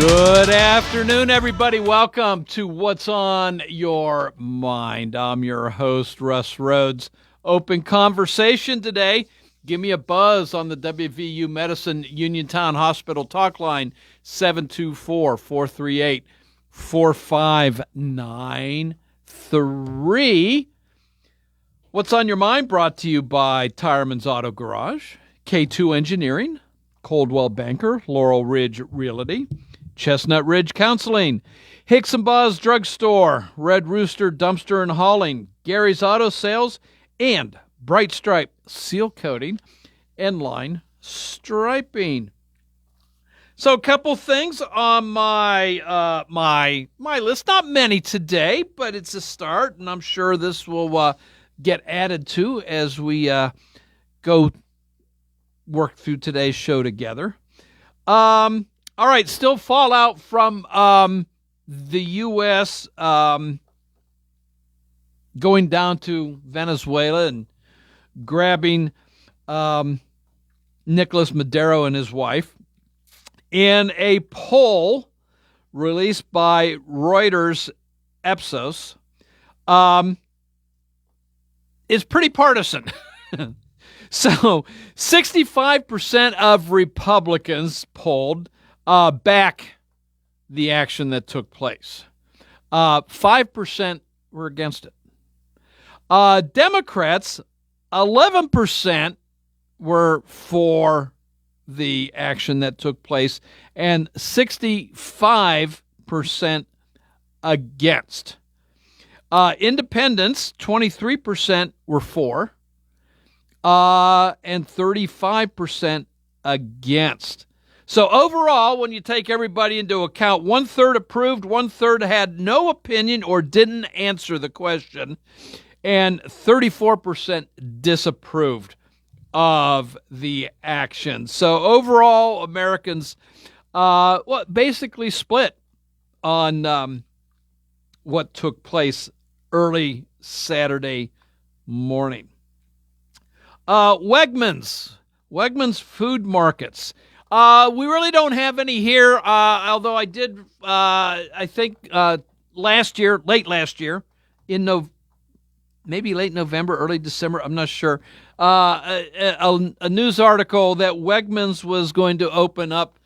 Good afternoon, everybody. Welcome to What's on Your Mind. I'm your host, Russ Rhodes. Open conversation today. Give me a buzz on the WVU Medicine Uniontown Hospital talk line, 724-438-4593. What's on Your Mind brought to you by Tireman's Auto Garage, K2 Engineering, Coldwell Banker, Laurel Ridge Realty, Chestnut Ridge Counseling, Hicks and Buzz Drugstore, Red Rooster Dumpster and Hauling, Gary's Auto Sales, and Bright Stripe Seal Coating and Line Striping. So a couple things on my list. Not many today, but it's a start, and I'm sure this will get added to as we go work through today's show together. All right, still fallout from the U.S. Going down to Venezuela and grabbing Nicolas Maduro and his wife. In a poll released by Reuters Ipsos, is pretty partisan. So 65% of Republicans polled back the action that took place. 5% were against it. Democrats, 11% were for the action that took place, and 65% against. Independents, 23% were for, and 35% against. So overall, when you take everybody into account, 1/3 approved, 1/3 had no opinion or didn't answer the question, and 34% disapproved of the action. So overall, Americans basically split on what took place early Saturday morning. Wegmans food markets. We really don't have any here, although I did, I think, late last year, maybe late November, early December, I'm not sure, a news article that Wegmans was going to open up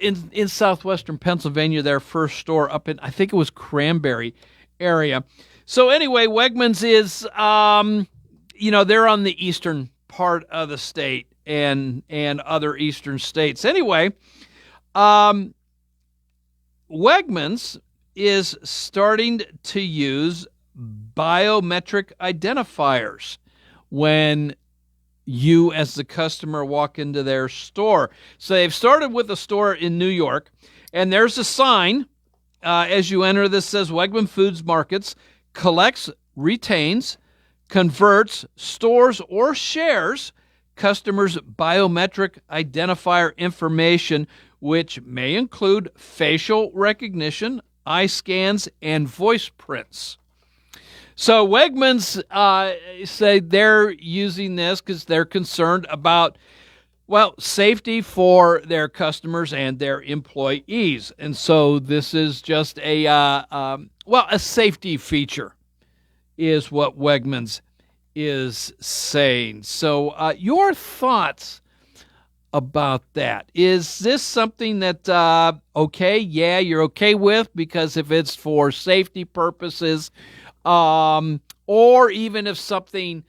in southwestern Pennsylvania, their first store up in, I think it was Cranberry area. So anyway, Wegmans is, they're on the eastern part of the state and other eastern states. Anyway, Wegmans is starting to use biometric identifiers when you as the customer walk into their store. So they've started with a store in New York, and there's a sign as you enter that says Wegman Foods Markets collects, retains, converts, stores, or shares customers' biometric identifier information, which may include facial recognition, eye scans, and voice prints. So Wegmans say they're using this because they're concerned about, safety for their customers and their employees. And so this is just a safety feature is what Wegmans is saying. So your thoughts about that? Is this something that, you're okay with because if it's for safety purposes, or even if something,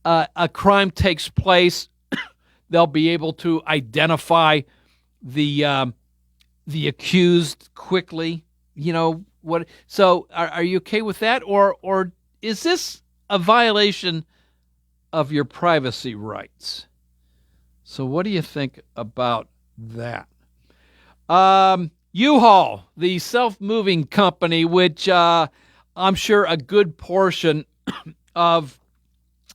a crime takes place, they'll be able to identify the accused quickly, what? So are you okay with that? Or is this a violation of your privacy rights? So what do you think about that? U-Haul, the self-moving company, which I'm sure a good portion of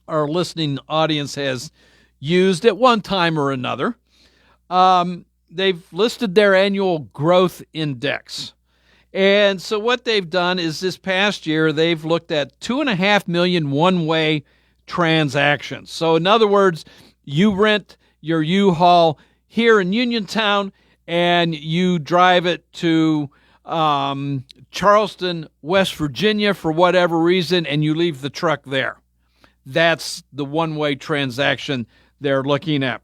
our listening audience has used at one time or another. They've listed their annual growth index. And so what they've done is this past year, they've looked at 2.5 million one-way transactions. So in other words, you rent your U-Haul here in Uniontown, and you drive it to Charleston, West Virginia for whatever reason, and you leave the truck there. That's the one-way transaction they're looking at.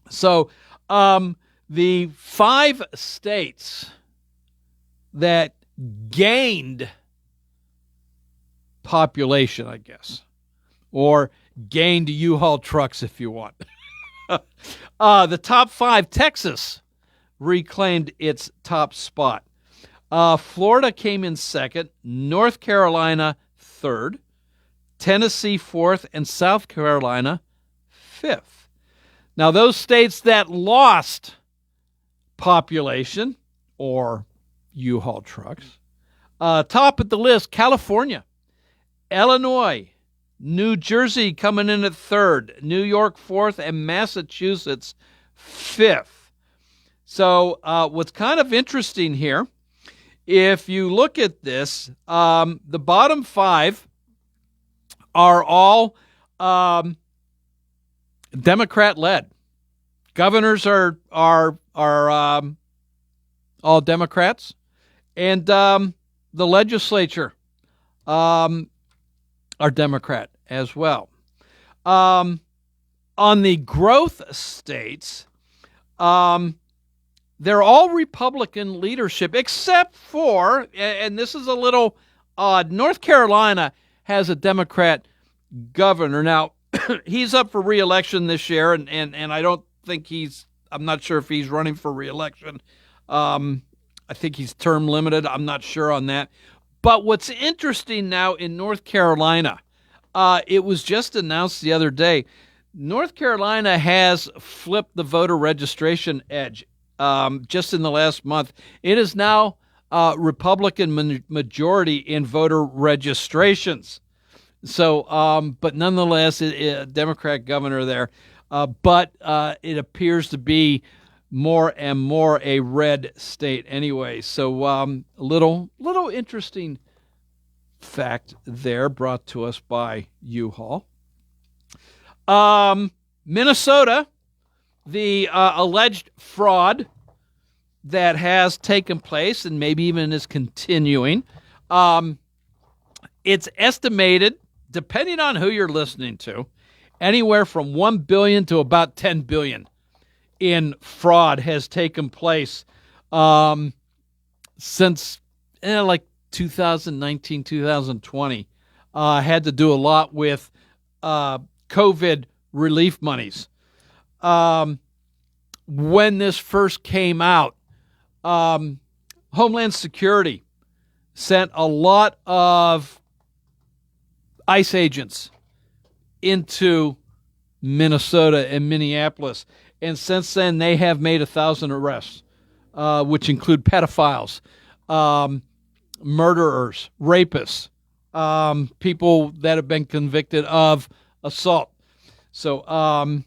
So the 5 states that gained population, I guess, or gained U-Haul trucks if you want. The top 5, Texas reclaimed its top spot. Florida came in second, North Carolina third, Tennessee fourth, and South Carolina fifth. Now, those states that lost population or U-Haul trucks, top of the list, California, Illinois, New Jersey coming in at third, New York fourth, and Massachusetts fifth. So what's kind of interesting here, if you look at this, the bottom 5 are all Democrat-led. Governors are all Democrats, and the legislature are Democrat as well. On the growth states, they're all Republican leadership, except for, and this is a little odd, North Carolina has a Democrat governor. Now, he's up for re-election this year, and I don't think I'm not sure if he's running for re-election. I think he's term limited. I'm not sure on that. But what's interesting now in North Carolina, it was just announced the other day, North Carolina has flipped the voter registration edge just in the last month. It is now Republican majority in voter registrations. So, but nonetheless, a Democrat governor there. But it appears to be more and more a red state anyway. So, a little interesting fact there brought to us by U-Haul. Minnesota, the alleged fraud that has taken place and maybe even is continuing. It's estimated, depending on who you're listening to, anywhere from $1 billion to about $10 billion in fraud has taken place since like 2019, 2020. Had to do a lot with COVID relief monies. When this first came out, Homeland Security sent a lot of ICE agents into Minnesota and Minneapolis. And since then, they have made 1,000 arrests, which include pedophiles, murderers, rapists, people that have been convicted of assault. So,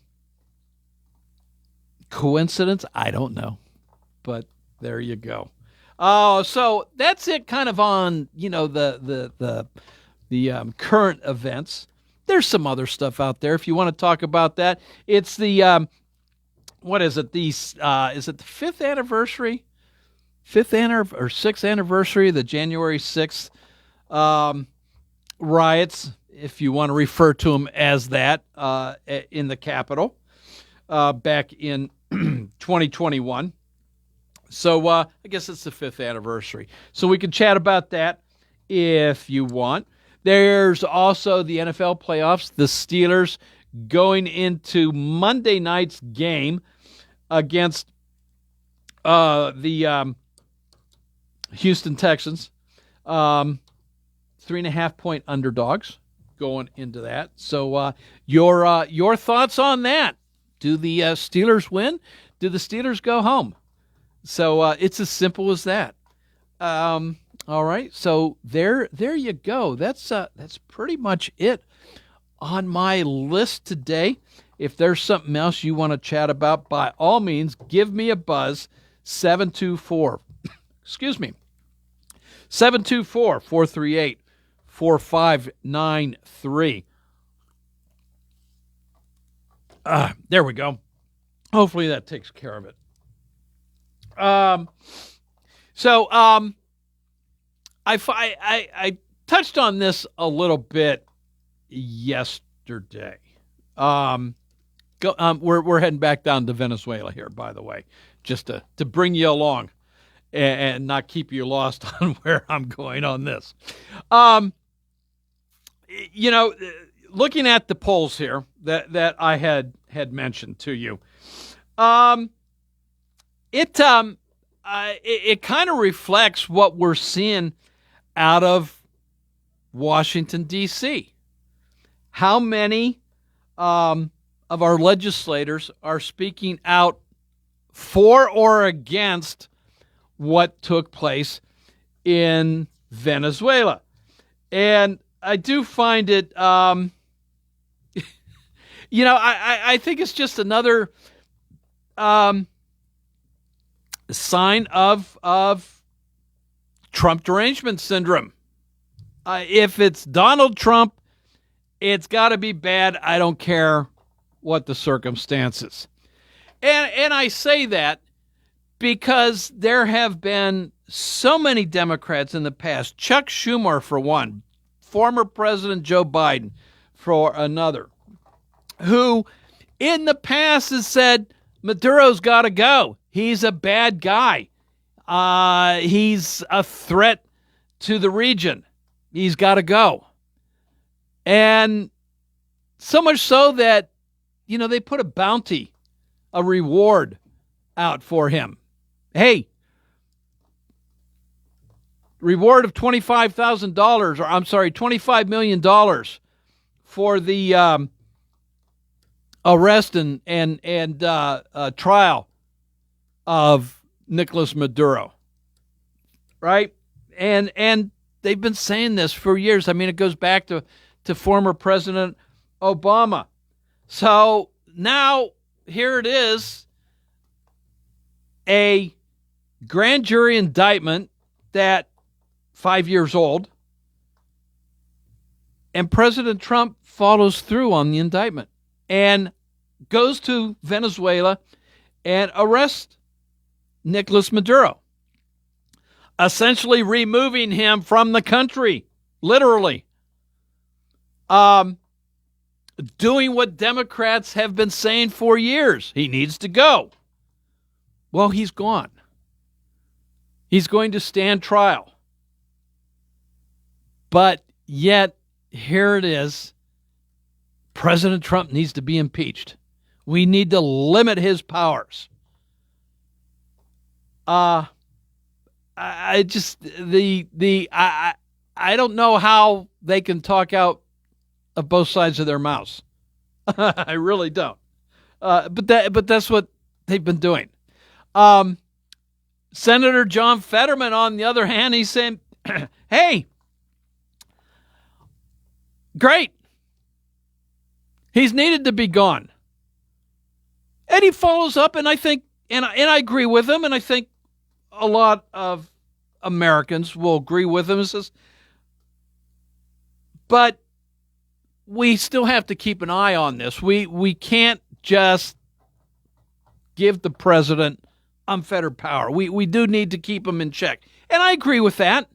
coincidence? I don't know. But there you go. So that's it kind of on, the current events. There's some other stuff out there if you want to talk about that. It's the what is it? Is it the 5th anniversary? 6th anniversary of the January 6th riots, if you want to refer to them as that, in the Capitol back in 2021. So I guess it's the 5th anniversary. So we can chat about that if you want. There's also the NFL playoffs. The Steelers going into Monday night's game against the Houston Texans. 3.5-point underdogs going into that. So your thoughts on that? Do the Steelers win? Do the Steelers go home? So it's as simple as that. All right, so there you go. That's pretty much it on my list today. If there's something else you want to chat about, by all means, give me a buzz. 724-438-4593. There we go. Hopefully that takes care of it. Um, so I touched on this a little bit yesterday. Um, we're heading back down to Venezuela here, by the way, just to bring you along and not keep you lost on where I'm going on this. Um, you know, looking at the polls here that I had mentioned to you, um, it kind of reflects what we're seeing out of Washington D.C. How many of our legislators are speaking out for or against what took place in Venezuela? And I do find it, I think it's just another sign of Trump derangement syndrome. If it's Donald Trump, it's got to be bad. I don't care what the circumstances. And I say that because there have been so many Democrats in the past, Chuck Schumer for one, former President Joe Biden for another, who in the past has said Maduro's got to go. He's a bad guy. He's a threat to the region. He's got to go. And so much so that, they put a bounty, a reward out for him. Hey, reward of $25,000, or I'm sorry, $25 million for the arrest and trial of Nicolas Maduro, right? And they've been saying this for years. I mean, it goes back to former President Obama. So now here it is, a grand jury indictment that 5 years old, and President Trump follows through on the indictment and goes to Venezuela and arrests Nicolas Maduro, essentially removing him from the country, literally. Doing what Democrats have been saying for years. He needs to go. Well, he's gone. He's going to stand trial. But yet, here it is. President Trump needs to be impeached. We need to limit his powers. I don't know how they can talk out of both sides of their mouths. I really don't. But that's what they've been doing. Senator John Fetterman, on the other hand, he's saying, hey, great. He's needed to be gone. And he follows up, and I think, and I agree with him, and I think a lot of Americans will agree with him. He says, but we still have to keep an eye on this. We can't just give the president unfettered power. We do need to keep him in check. And I agree with that.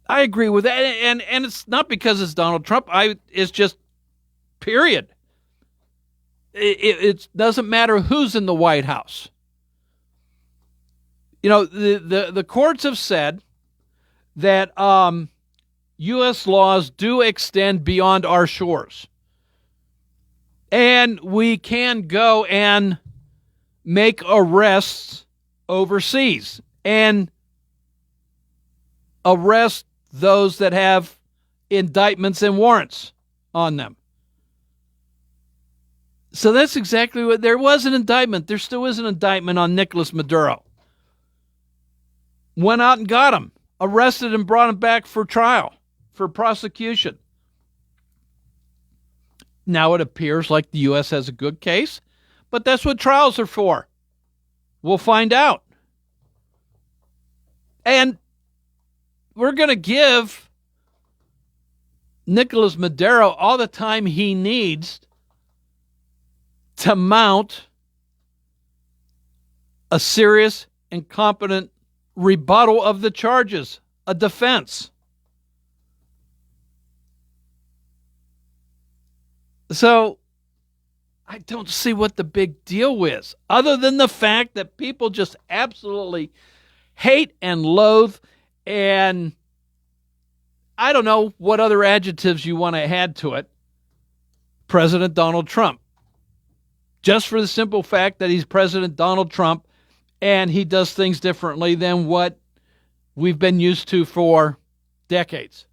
I agree with that. And it's not because it's Donald Trump. It's just period. It doesn't matter who's in the White House. The courts have said that U.S. laws do extend beyond our shores. And we can go and make arrests overseas and arrest those that have indictments and warrants on them. So that's exactly what, there was an indictment. There still is an indictment on Nicolas Maduro. Went out and got him, arrested and brought him back for trial, for prosecution. Now it appears like the U.S. has a good case, but that's what trials are for. We'll find out. And we're going to give Nicolas Maduro all the time he needs to mount a serious and competent rebuttal of the charges, a defense. So I don't see what the big deal is, other than the fact that people just absolutely hate and loathe, and I don't know what other adjectives you want to add to it, President Donald Trump. Just for the simple fact that he's President Donald Trump and he does things differently than what we've been used to for decades.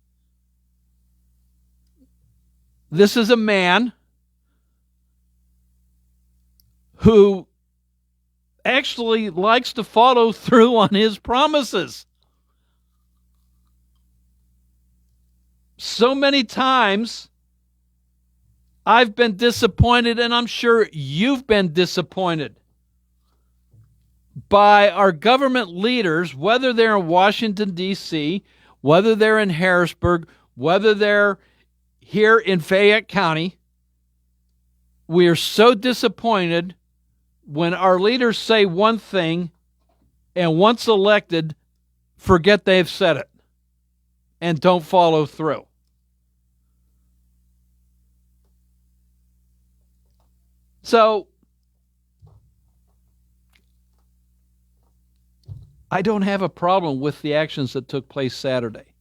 This is a man who actually likes to follow through on his promises. So many times I've been disappointed, and I'm sure you've been disappointed by our government leaders, whether they're in Washington, D.C., whether they're in Harrisburg, whether they're here in Fayette County. We are so disappointed when our leaders say one thing and once elected, forget they've said it and don't follow through. So I don't have a problem with the actions that took place Saturday.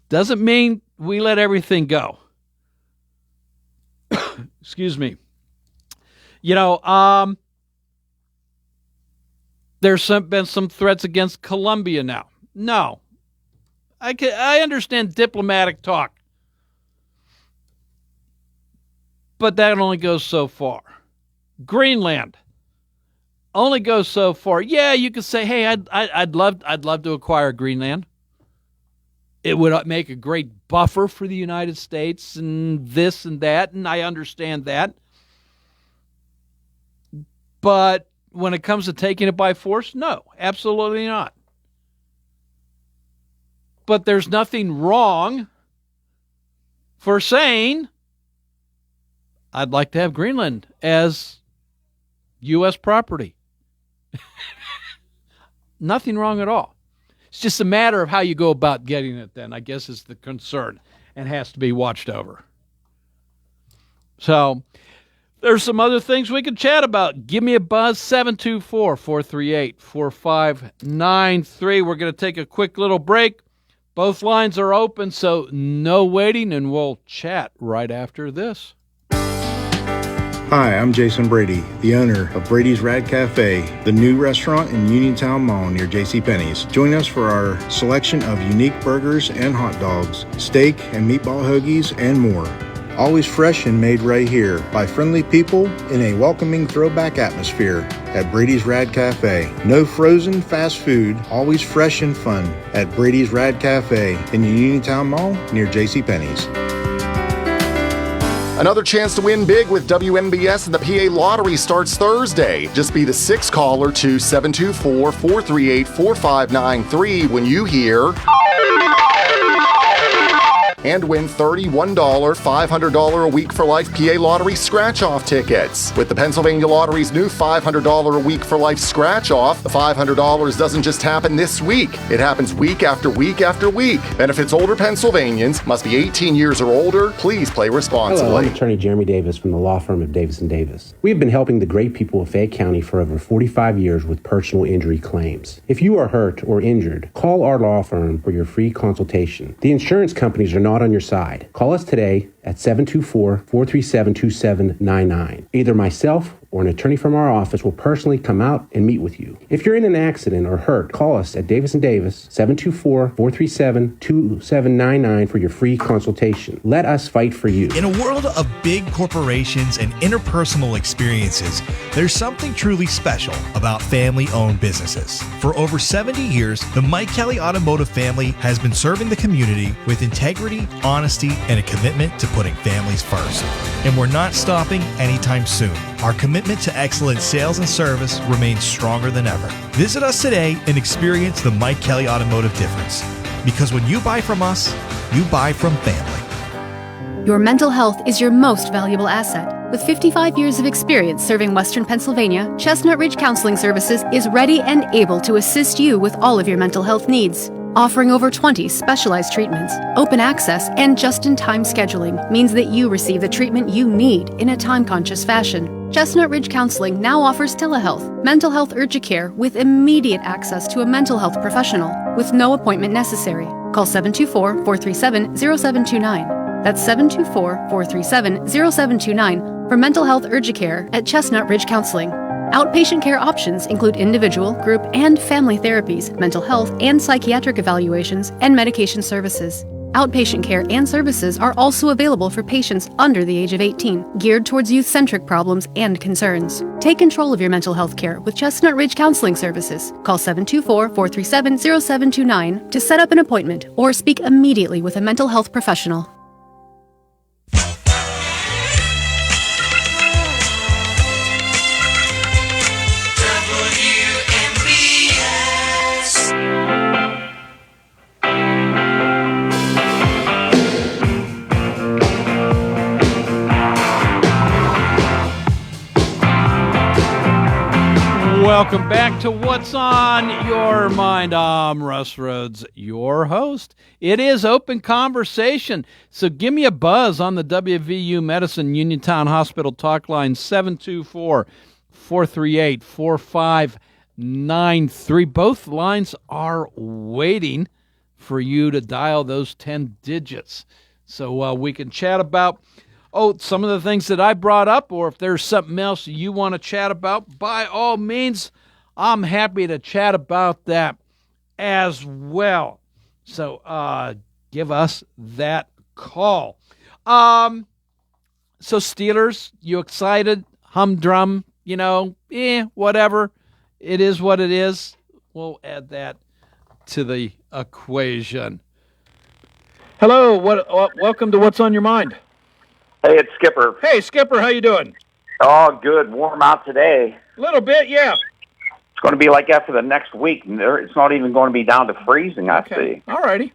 Doesn't mean we let everything go. Excuse me. You know, there's been some threats against Colombia now. No. I understand diplomatic talk. But that only goes so far. Greenland only goes so far. Yeah, you could say, hey, I'd love to acquire Greenland. It would make a great buffer for the United States and this and that, and I understand that. But when it comes to taking it by force, no, absolutely not. But there's nothing wrong for saying, I'd like to have Greenland as U.S. property. Nothing wrong at all. It's just a matter of how you go about getting it then, I guess, is the concern and has to be watched over. So there's some other things we could chat about. Give me a buzz, 724-438-4593. We're going to take a quick little break. Both lines are open, so no waiting, and we'll chat right after this. Hi, I'm Jason Brady, the owner of Brady's Rad Cafe, the new restaurant in Uniontown Mall near JCPenney's. Join us for our selection of unique burgers and hot dogs, steak and meatball hoagies, and more. Always fresh and made right here by friendly people in a welcoming throwback atmosphere at Brady's Rad Cafe. No frozen fast food, always fresh and fun at Brady's Rad Cafe in the Uniontown Mall near JCPenney's. Another chance to win big with WNBS and the PA Lottery starts Thursday. Just be the sixth caller to 724-438-4593 when you hear and win $31 $500 a week for life PA Lottery scratch-off tickets. With the Pennsylvania Lottery's new $500 a week for life scratch-off, the $500 doesn't just happen this week. It happens week after week after week. Benefits older Pennsylvanians, must be 18 years or older. Please play responsibly. Hello, I'm attorney Jeremy Davis from the law firm of Davis & Davis. We have been helping the great people of Fayette County for over 45 years with personal injury claims. If you are hurt or injured, call our law firm for your free consultation. The insurance companies are not on your side. Call us today at 724-437-2799. Either myself or an attorney from our office will personally come out and meet with you. If you're in an accident or hurt, call us at Davis & Davis, 724-437-2799 for your free consultation. Let us fight for you. In a world of big corporations and interpersonal experiences, there's something truly special about family-owned businesses. For over 70 years, the Mike Kelly Automotive family has been serving the community with integrity, honesty, and a commitment to putting families first. And we're not stopping anytime soon. Our commitment to excellent sales and service remains stronger than ever. Visit us today and experience the Mike Kelly Automotive difference. Because when you buy from us, you buy from family. Your mental health is your most valuable asset. With 55 years of experience serving Western Pennsylvania, Chestnut Ridge Counseling Services is ready and able to assist you with all of your mental health needs. Offering over 20 specialized treatments, open access, and just-in-time scheduling means that you receive the treatment you need in a time-conscious fashion. Chestnut Ridge Counseling now offers telehealth, mental health urgent care with immediate access to a mental health professional with no appointment necessary. Call 724-437-0729. That's 724-437-0729 for mental health urgent care at Chestnut Ridge Counseling. Outpatient care options include individual, group, and family therapies, mental health and psychiatric evaluations, and medication services. Outpatient care and services are also available for patients under the age of 18, geared towards youth-centric problems and concerns. Take control of your mental health care with Chestnut Ridge Counseling Services. Call 724-437-0729 to set up an appointment or speak immediately with a mental health professional. Welcome back to What's on Your Mind. I'm Russ Rhodes, your host. It is open conversation, so give me a buzz on the WVU Medicine Uniontown Hospital talk line, 724-438-4593. Both lines are waiting for you to dial those 10 digits so we can chat about some of the things that I brought up, or if there's something else you want to chat about, by all means, I'm happy to chat about that as well. So give us that call. So Steelers, you excited? Humdrum, whatever. It is what it is. We'll add that to the equation. Hello, welcome to What's on Your Mind. Hey, it's Skipper. Hey, Skipper, how you doing? Oh, good. Warm out today. A little bit, yeah. It's going to be like that for the next week. It's not even going to be down to freezing, I see. All righty.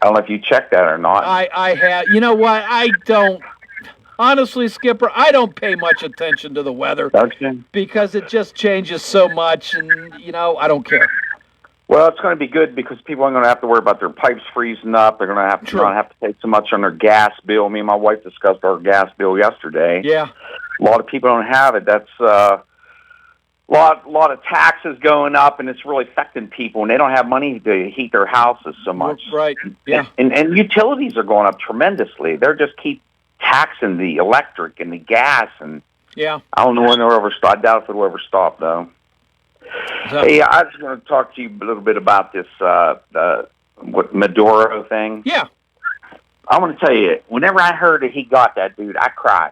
I don't know if you checked that or not. I have. You know what? I don't. Honestly, Skipper, I don't pay much attention to the weather. Don't you? Because it just changes so much, and, I don't care. Well, it's going to be good because people aren't going to have to worry about their pipes freezing up. They're going to have to not have to pay so much on their gas bill. Me and my wife discussed our gas bill yesterday. Yeah. A lot of people don't have it. That's a lot of taxes going up, and it's really affecting people, and they don't have money to heat their houses so much. Right, yeah. And utilities are going up tremendously. They're just keep taxing the electric and the gas, and yeah. I don't know when they'll ever stop. I doubt if it'll ever stop, though. Hey, I was going to talk to you a little bit about this Maduro thing. Yeah. I want to tell you, whenever I heard that he got that dude, I cried.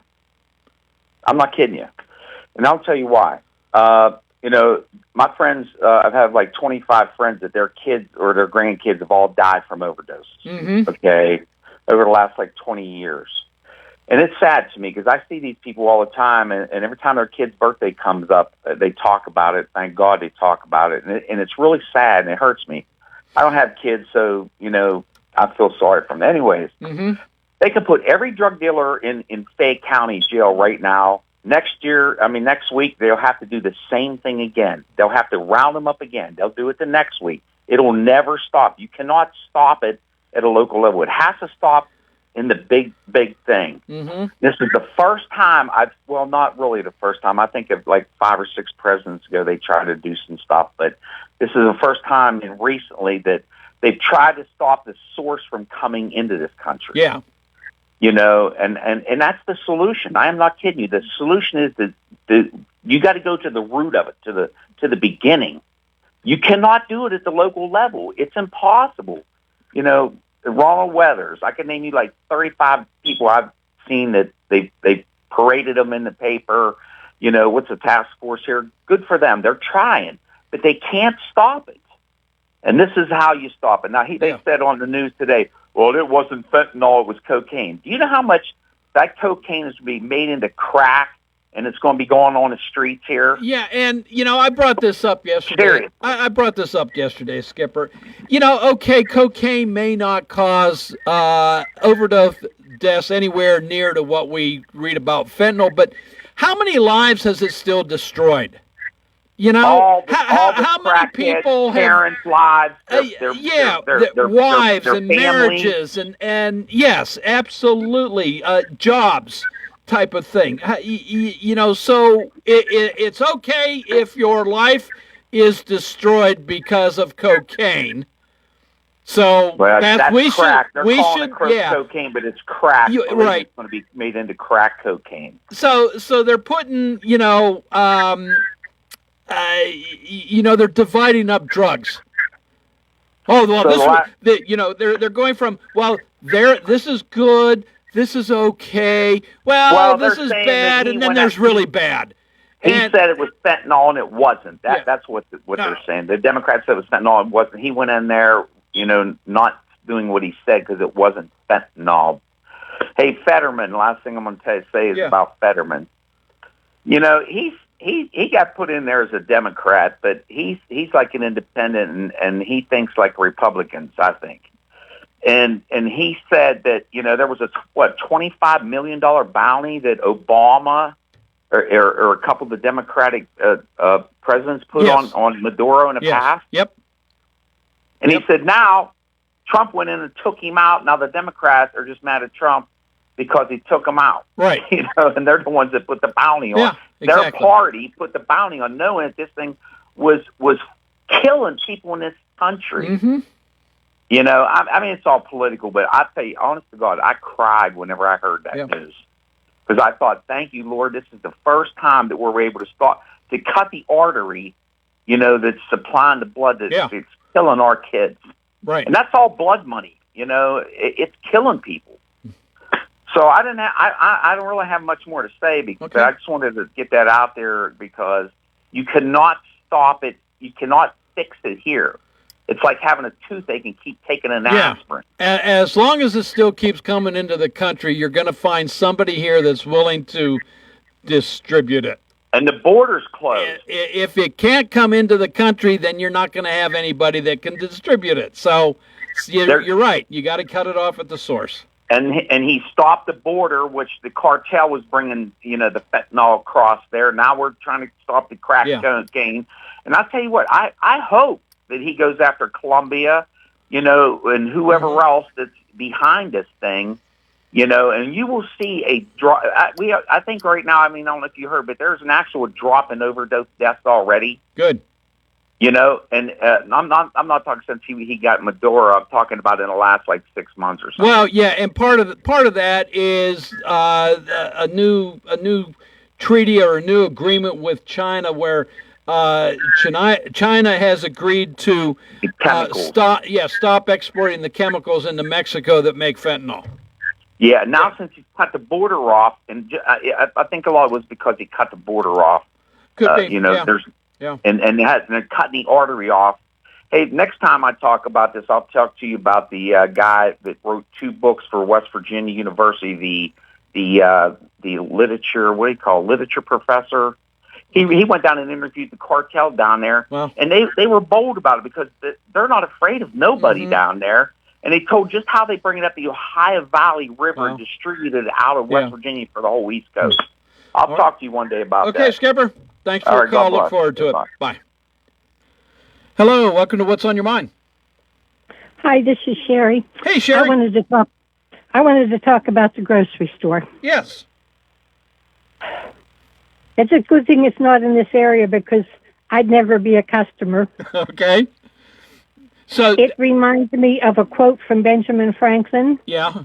I'm not kidding you. And I'll tell you why. My friends, I've had like 25 friends that their kids or their grandkids have all died from overdoses, okay, over the last like 20 years. And it's sad to me because I see these people all the time, and every time their kid's birthday comes up, they talk about it. Thank God they talk about it. And it's really sad, and it hurts me. I don't have kids, so, I feel sorry for them. Anyways, they can put every drug dealer in Fayette County jail right now. Next week, they'll have to do the same thing again. They'll have to round them up again. They'll do it the next week. It'll never stop. You cannot stop it at a local level. It has to stop in the big thing. This is the first time not really the first time. I think of like 5 or 6 presidents ago, they tried to do some stuff, but this is the first time recently that they've tried to stop the source from coming into this country. Yeah. And that's the solution. I am not kidding you. The solution is that you got to go to the root of it, to the beginning. You cannot do it at the local level. It's impossible. Ronald Weathers, I can name you like 35 people I've seen that they paraded them in the paper. What's the task force here? Good for them. They're trying, but they can't stop it. And this is how you stop it. Now, they said on the news today, well, it wasn't fentanyl, it was cocaine. Do you know how much that cocaine is to be made into crack, and it's going to be going on the streets here? Yeah, and, I brought this up yesterday. Seriously. I brought this up yesterday, Skipper. Okay, cocaine may not cause overdose deaths anywhere near to what we read about fentanyl, but how many lives has it still destroyed? You know, all the how many crackheads, people have parents' lives, their wives their and family. marriages and yes, absolutely, jobs type of thing. You know, so it's okay if your life is destroyed because of cocaine. So Well, that's we crack. should They're we calling should it cocaine, but it's crack. Right. It's going to be made into crack cocaine. So they're putting they're dividing up drugs. Oh well, they're going from this is good, this is okay. Well this is bad, and then there's really bad. He said it was fentanyl, and it wasn't. That's what they're saying. The Democrats said it was fentanyl, and it wasn't. He went in there, not doing what he said because it wasn't fentanyl. Hey, Fetterman. Last thing I'm going to say is about Fetterman. He got put in there as a Democrat, but he's like an independent, and he thinks like Republicans, I think. And he said that there was a $25 million bounty that Obama or a couple of the Democratic presidents put on Maduro in the past. Yep. And he said now Trump went in and took him out. Now the Democrats are just mad at Trump because he took them out. Right. And they're the ones that put the bounty on. Yeah, exactly. Their party put the bounty on, knowing that this thing was killing people in this country. Mm-hmm. I mean, it's all political, but I tell you, honest to God, I cried whenever I heard that news. Because I thought, thank you, Lord, this is the first time that we're able to start to cut the artery, that's supplying the blood that's killing our kids. Right. And that's all blood money. It's killing people. So I don't really have much more to say, because I just wanted to get that out there, because you cannot stop it. You cannot fix it here. It's like having a toothache and keep taking an aspirin. As long as it still keeps coming into the country, you're going to find somebody here that's willing to distribute it. And the border's closed. If it can't come into the country, then you're not going to have anybody that can distribute it. So you're right. You got to cut it off at the source. And he stopped the border, which the cartel was bringing, the fentanyl across there. Now we're trying to stop the crack cocaine. And I'll tell you what, I hope that he goes after Colombia, and whoever else that's behind this thing, and you will see a drop. I think right now, I mean, I don't know if you heard, but there's an actual drop in overdose deaths already. Good. And I'm not talking since he got Maduro. I'm talking about in the last 6 months or something. Well, yeah, and part of that is a new treaty or a new agreement with China where China has agreed to stop exporting the chemicals into Mexico that make fentanyl. Yeah, now since he cut the border off, and I think a lot was because he cut the border off. Could be. And they're cutting the artery off. Hey, next time I talk about this, I'll talk to you about the guy that wrote 2 books for West Virginia University, the literature, literature professor. He went down and interviewed the cartel down there, and they were bold about it because they're not afraid of nobody down there. And they told just how they bring it up the Ohio Valley River and distribute it out of West Virginia for the whole East Coast. I'll talk to you one day about that. Okay, Skipper. Thanks for the call. Look forward to it. Bye. Hello. Welcome to What's on Your Mind. Hi, this is Sherry. Hey, Sherry. I wanted to talk about the grocery store. Yes. It's a good thing it's not in this area because I'd never be a customer. Okay. So it reminds me of a quote from Benjamin Franklin. Yeah.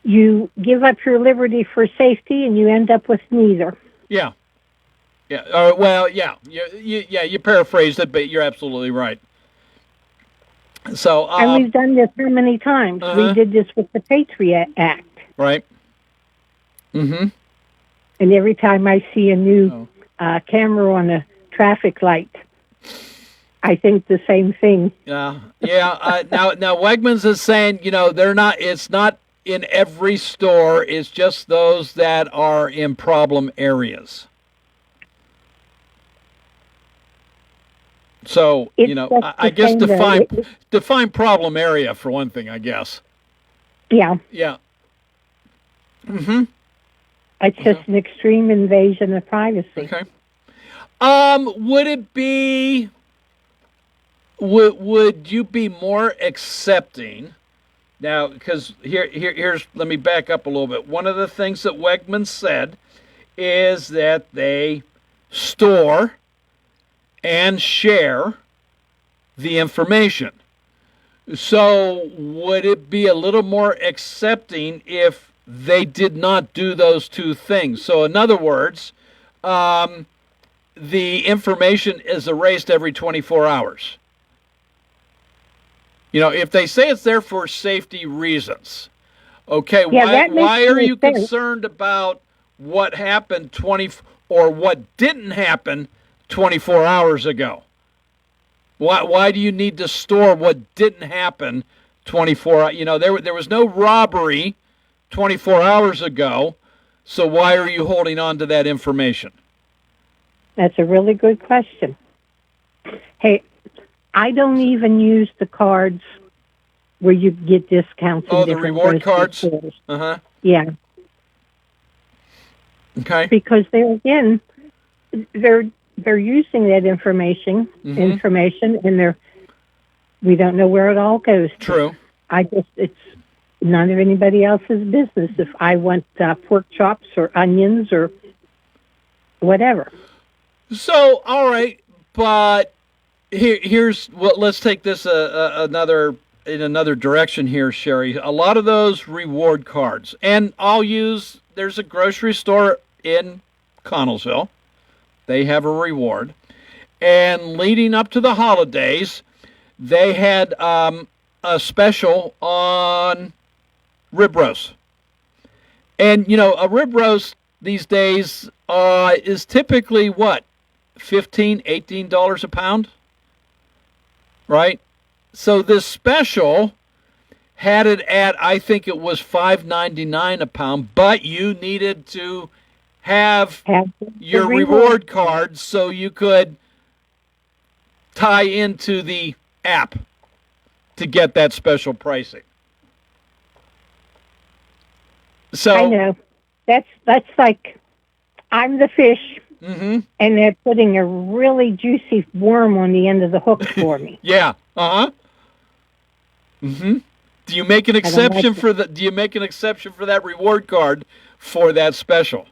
You give up your liberty for safety, and you end up with neither. Yeah. Yeah. Well, yeah. You paraphrased it, but you're absolutely right. So. And we've done this so many times. We did this with the Patriot Act. Right. Mm-hmm. And every time I see a new camera on a traffic light, I think the same thing. Yeah. Now Wegmans is saying, they're not. It's not in every store. It's just those that are in problem areas. So I guess define problem area for one thing. I guess. Yeah. Yeah. Mm-hmm. It's just an extreme invasion of privacy. Okay. Would it be? Would you be more accepting? Now, because here's, let me back up a little bit. One of the things that Wegmans said is that they store and share the information. So would it be a little more accepting if they did not do those two things? So in other words, the information is erased every 24 hours. You know, if they say it's there for safety reasons, okay, why are you concerned about what happened or what didn't happen 24 hours ago? Why do you need to store what didn't happen 24? You know, there was no robbery 24 hours ago, so why are you holding on to that information? That's a really good question. Hey, I don't even use the cards where you get discounts. Oh, the reward cards? Uh-huh. Yeah. Okay. Because they're using that information, and we don't know where it all goes to. True. It's none of anybody else's business if I want pork chops or onions or whatever. So, all right, but here's what. Let's take this in another direction here, Sherry. A lot of those reward cards, and there's a grocery store in Connellsville. They have a reward, and leading up to the holidays, they had a special on rib roast. And you know, a rib roast these days is typically what, $15, $18 a pound, right? So this special had it at, I think it was $5.99 a pound, but you needed to have your reward card so you could tie into the app to get that special pricing. So I know that's like I'm the fish, and they're putting a really juicy worm on the end of the hook for me. Yeah. Do you make an exception for the? Do you make an exception for that reward card for that special?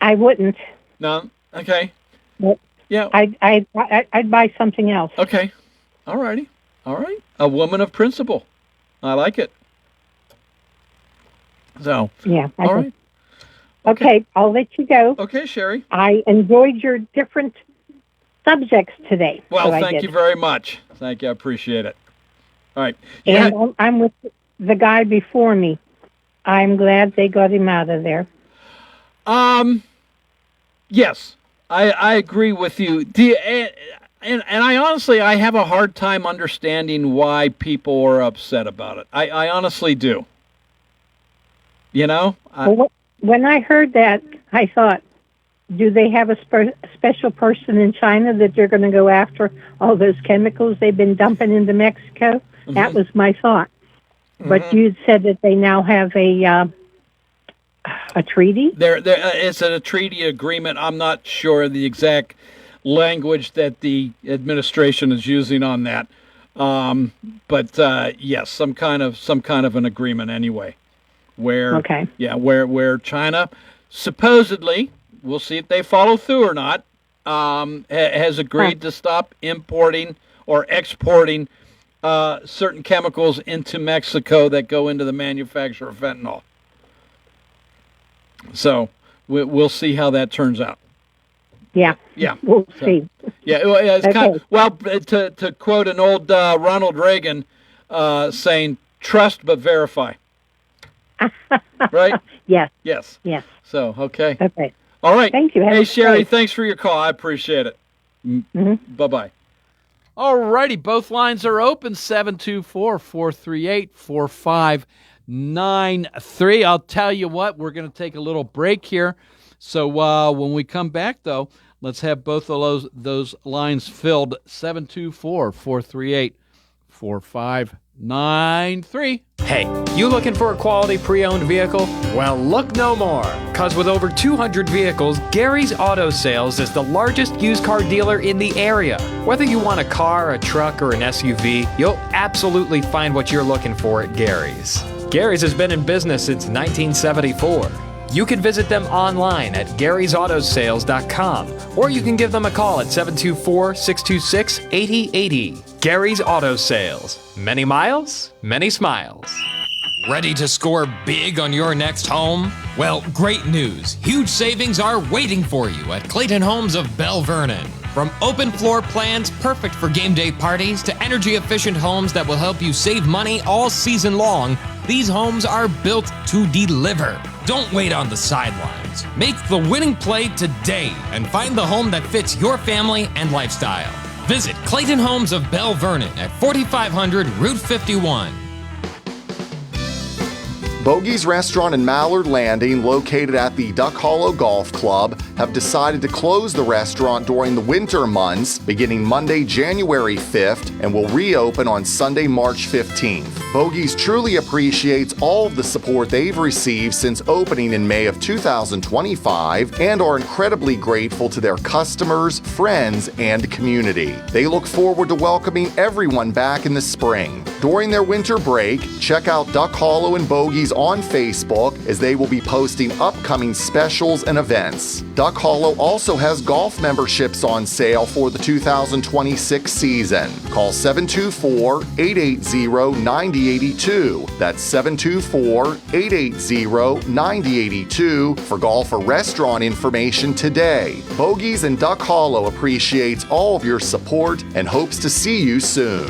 I wouldn't. No. Okay. But yeah. I'd buy something else. Okay. All righty. All right. A woman of principle. I like it. So. Yeah. All right. Okay. I'll let you go. Okay, Sherry. I enjoyed your different subjects today. Well, thank you very much. Thank you. I appreciate it. All right. And I'm with the guy before me. I'm glad they got him out of there. Yes, I agree with you. And I honestly, I have a hard time understanding why people are upset about it. I honestly do. You know? When I heard that, I thought, do they have a special person in China that they're going to go after all those chemicals they've been dumping into Mexico? That was my thought. But you said that they now have a treaty? It's a treaty agreement. I'm not sure the exact language that the administration is using on that. But yes, some kind of an agreement anyway. Where China supposedly, we'll see if they follow through or not, has agreed to stop importing or exporting certain chemicals into Mexico that go into the manufacture of fentanyl. So we'll see how that turns out. Yeah. We'll see. Yeah, it's kind of, well, to quote an old Ronald Reagan saying, "Trust but verify." Right? Yes. Yes. Yes. So okay. Okay. All right. Thank you. Hey, Sherry, thanks for your call. I appreciate it. Bye-bye. All righty. Both lines are open, 724-438-4593. I'll tell you what, we're going to take a little break here. So when we come back, though, let's have both of those lines filled, 724-438-4593. 4593. Hey, you looking for a quality pre-owned vehicle? Well, look no more, because with over 200 vehicles, Gary's Auto Sales is the largest used car dealer in the area. Whether you want a car, a truck, or an SUV, you'll absolutely find what you're looking for at Gary's. Gary's has been in business since 1974. You can visit them online at Gary'sAutoSales.com, or you can give them a call at 724-626-8080. Gary's Auto Sales. Many miles, many smiles. Ready to score big on your next home? Well, great news. Huge savings are waiting for you at Clayton Homes of Bell Vernon. From open floor plans perfect for game day parties to energy-efficient homes that will help you save money all season long, these homes are built to deliver. Don't wait on the sidelines. Make the winning play today and find the home that fits your family and lifestyle. Visit Clayton Homes of Bell Vernon at 4500 Route 51. Bogey's Restaurant in Mallard Landing, located at the Duck Hollow Golf Club, have decided to close the restaurant during the winter months, beginning Monday, January 5th, and will reopen on Sunday, March 15th. Bogey's truly appreciates all of the support they've received since opening in May of 2025 and are incredibly grateful to their customers, friends, and community. They look forward to welcoming everyone back in the spring. During their winter break, check out Duck Hollow and Bogey's on Facebook as they will be posting upcoming specials and events. Duck Hollow also has golf memberships on sale for the 2026 season. Call 724-880-9082. That's 724-880-9082 for golf or restaurant information today. Bogey's and Duck Hollow appreciates all of your support and hopes to see you soon.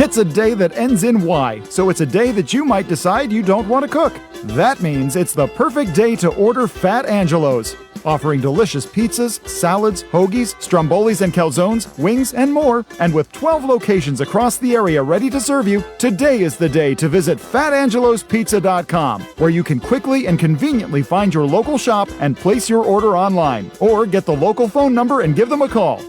It's a day that ends in Y, so it's a day that you might decide you don't want to cook. That means it's the perfect day to order Fat Angelo's. Offering delicious pizzas, salads, hoagies, strombolis and calzones, wings, and more. And with 12 locations across the area ready to serve you, today is the day to visit FatAngelosPizza.com, where you can quickly and conveniently find your local shop and place your order online. Or get the local phone number and give them a call.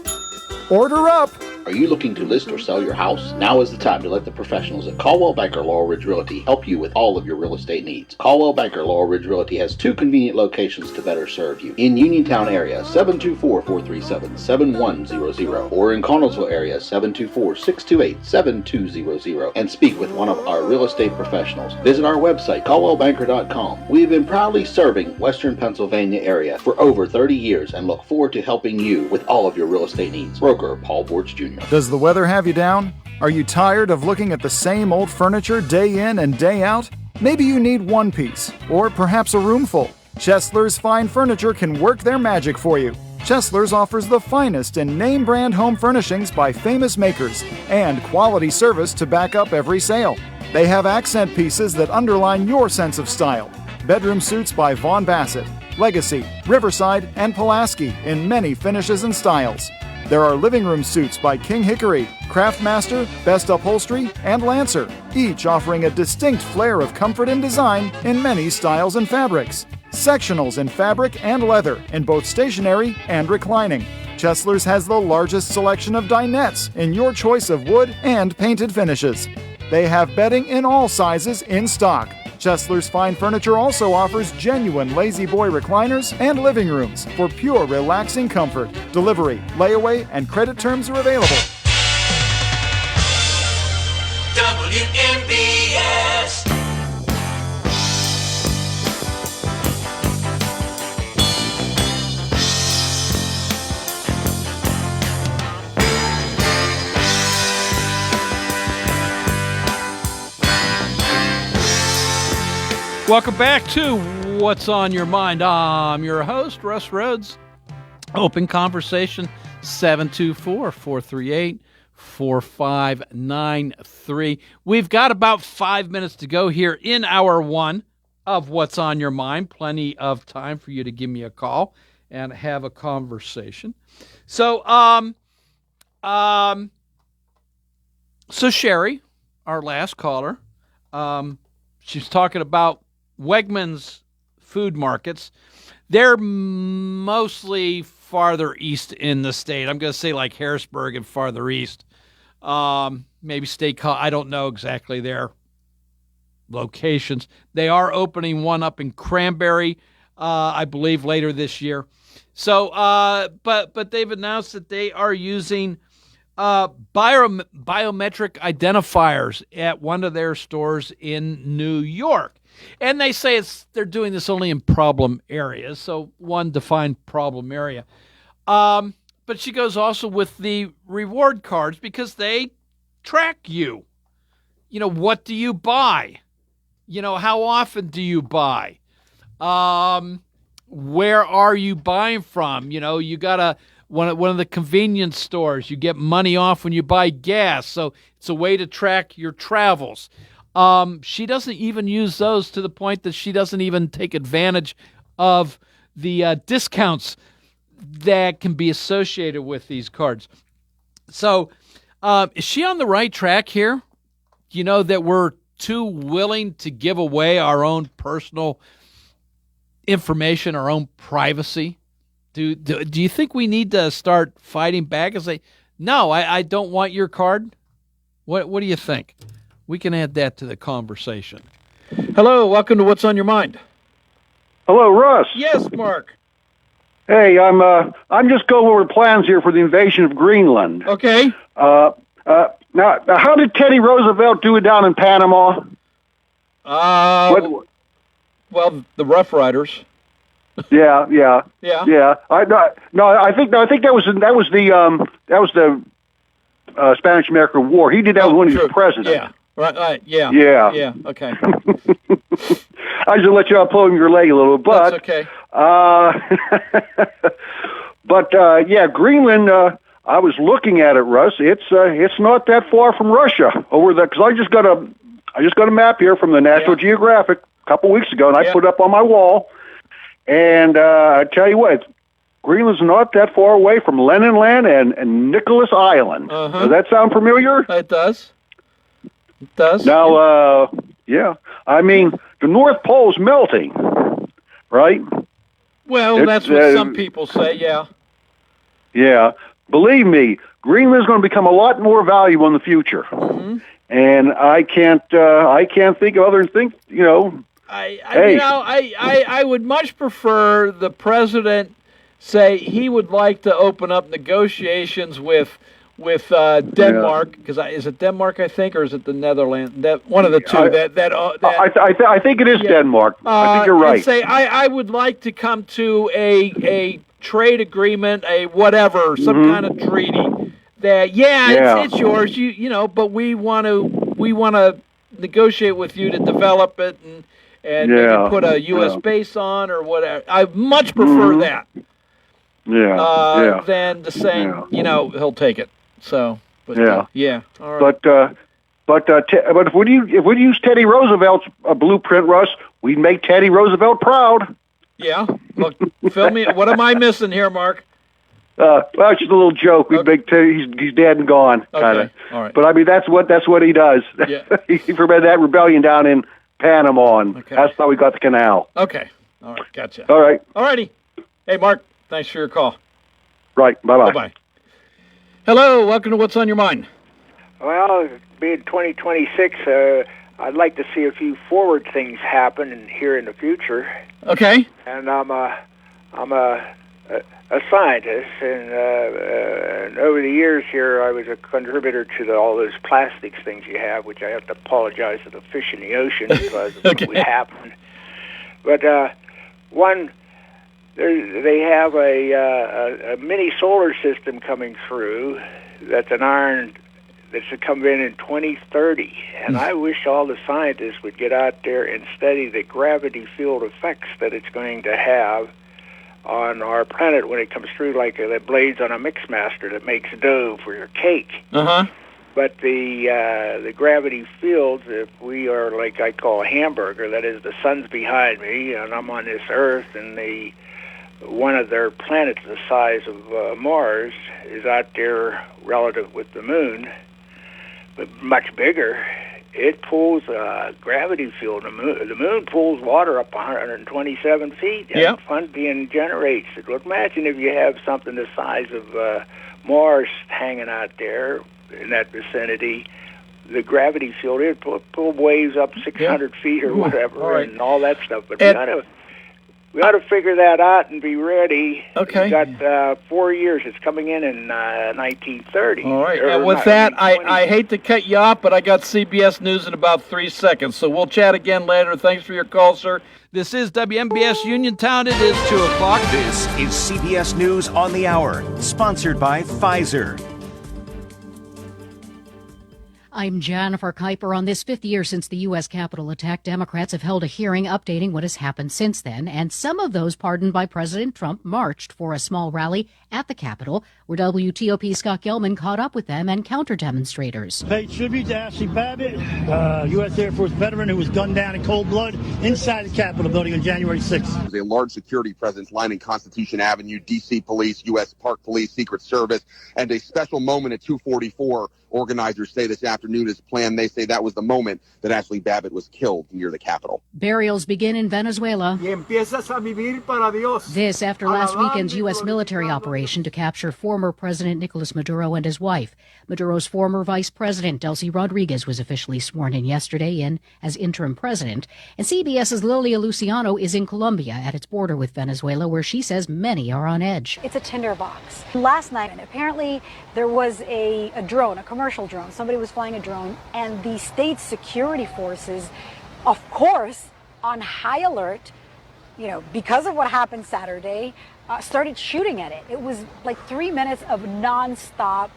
Order up! Are you looking to list or sell your house? Now is the time to let the professionals at Caldwell Banker Laurel Ridge Realty help you with all of your real estate needs. Caldwell Banker Laurel Ridge Realty has two convenient locations to better serve you. In Uniontown area, 724-437-7100, or in Connellsville area, 724-628-7200, and speak with one of our real estate professionals. Visit our website, caldwellbanker.com. We have been proudly serving Western Pennsylvania area for over 30 years and look forward to helping you with all of your real estate needs. Broker Paul Bortz Jr. Does the weather have you down? Are you tired of looking at the same old furniture day in and day out? Maybe you need one piece, or perhaps a room full. Chesler's Fine Furniture can work their magic for you. Chesler's offers the finest in name brand home furnishings by famous makers and quality service to back up every sale. They have accent pieces that underline your sense of style. Bedroom suits by Vaughn Bassett, Legacy, Riverside, and Pulaski in many finishes and styles. There are living room suits by King Hickory, Craftmaster, Best Upholstery, and Lancer, each offering a distinct flair of comfort and design in many styles and fabrics. Sectionals in fabric and leather in both stationary and reclining. Chesler's has the largest selection of dinettes in your choice of wood and painted finishes. They have bedding in all sizes in stock. Chesler's Fine Furniture also offers genuine Lazy Boy recliners and living rooms for pure relaxing comfort. Delivery, layaway, and credit terms are available. WMBS. Welcome back to What's on Your Mind. I'm your host, Russ Rhodes. Open conversation, 724-438-4593. We've got about 5 minutes to go here in hour one of What's on Your Mind. Plenty of time for you to give me a call and have a conversation. So Sherry, our last caller, she's talking about Wegmans food markets. They're mostly farther east in the state. I'm going to say like Harrisburg and farther east. Maybe I don't know exactly their locations. They are opening one up in Cranberry, I believe, later this year. So, but they've announced that they are using biometric identifiers at one of their stores in New York. And they say they're doing this only in problem areas, so one defined problem area. But she goes also with the reward cards because they track you. You know, what do you buy? You know, how often do you buy? Where are you buying from? You know, you got one of the convenience stores. You get money off when you buy gas, so it's a way to track your travels. She doesn't even use those to the point that she doesn't even take advantage of the discounts that can be associated with these cards. So, is she on the right track here? You know, that we're too willing to give away our own personal information, our own privacy? Do you think we need to start fighting back and say, no, I don't want your card? What do you think? We can add that to the conversation. Hello, welcome to What's on Your Mind. Hello, Russ. Yes, Mark. Hey, I'm just going over plans here for the invasion of Greenland. Okay. Now, how did Teddy Roosevelt do it down in Panama? Well, the Rough Riders. Yeah. I think that was the Spanish American War. He did that when he was president. Yeah. Right. Yeah. Okay. I just let you out pulling your leg a little, but that's okay. Yeah, Greenland. I was looking at it, Russ. It's not that far from Russia over there, because I just got a map here from the National Geographic a couple weeks ago, and I put it up on my wall. And I tell you what, Greenland's not that far away from Leninland and Nicholas Island. Does that sound familiar? It does. It does. Now, I mean, the North Pole's melting, right? Well, that's what some people say, yeah. Yeah. Believe me, Greenland's going to become a lot more valuable in the future. Mm-hmm. And I can't think of other things, you know. I would much prefer the president say he would like to open up negotiations with Denmark, because is it Denmark, I think, or is it the Netherlands? One of the two. I think it is Denmark. I think you're right. And say I would like to come to a trade agreement, a whatever, some kind of treaty that it's yours, you know, but we want to negotiate with you to develop it and maybe put a U.S. base on or whatever. I much prefer that. Than to saying, you know, he'll take it. So, but, all right. But if we use Teddy Roosevelt's blueprint, Russ, we'd make Teddy Roosevelt proud. Yeah. Look, fill me. What am I missing here, Mark? Well, it's just a little joke. We'd make Teddy. He's dead and gone, kind of. All right. But I mean, that's what he does. Yeah. He prevented that rebellion down in Panama, and that's how we got the canal. Okay. All right. Gotcha. All right. All righty. Hey, Mark. Thanks for your call. Right. Bye-bye. Bye-bye. Hello. Welcome to What's on Your Mind. Well, being 2026, I'd like to see a few forward things happen here in the future. Okay. And I'm a scientist, and over the years here, I was a contributor to all those plastics things you have, which I have to apologize to the fish in the ocean because of what happened. But they have a mini solar system coming through that's an iron that's to come in 2030. And I wish all the scientists would get out there and study the gravity field effects that it's going to have on our planet when it comes through, like the blades on a mixmaster that makes dough for your cake. Uh-huh. But the gravity fields, if we are like I call a hamburger, that is, the sun's behind me, and I'm on this Earth, and one of their planets the size of Mars is out there relative with the moon, but much bigger. it pulls a gravity field. The moon pulls water up 127 feet. Yep. And Fundian generates it. Well, imagine if you have something the size of Mars hanging out there in that vicinity. The gravity field, it pull waves up 600 feet or whatever, right. and all that stuff. But we ought to figure that out and be ready. Okay. We got 4 years. It's coming in 1930. All right. And with that, I hate to cut you off, but I got CBS News in about 3 seconds. So we'll chat again later. Thanks for your call, sir. This is WMBS Uniontown. It is 2 o'clock. This is CBS News on the Hour, sponsored by Pfizer. I'm Jennifer Kuiper. On this 5th year since the U.S. Capitol attack, Democrats have held a hearing updating what has happened since then, and some of those pardoned by President Trump marched for a small rally at the Capitol, where WTOP Scott Gelman caught up with them and counter-demonstrators. Pay tribute to Ashley Babbitt, U.S. Air Force veteran who was gunned down in cold blood inside the Capitol building on January 6th. There's a large security presence lining Constitution Avenue, D.C. Police, U.S. Park Police, Secret Service, and a special moment at 244. Organizers say this afternoon is planned. They say that was the moment that Ashley Babbitt was killed near the Capitol. Burials begin in Venezuela. This after last weekend's U.S. military operation to capture former President Nicolas Maduro and his wife. Maduro's former vice president, Delcy Rodriguez, was officially sworn in yesterday as interim president. And CBS's Lilia Luciano is in Colombia at its border with Venezuela, where she says many are on edge. It's a tinderbox. Last night, apparently, there was a drone, a commercial drone. Somebody was flying a drone, and the state security forces, of course, on high alert, because of what happened Saturday, started shooting at it. It was like 3 minutes of nonstop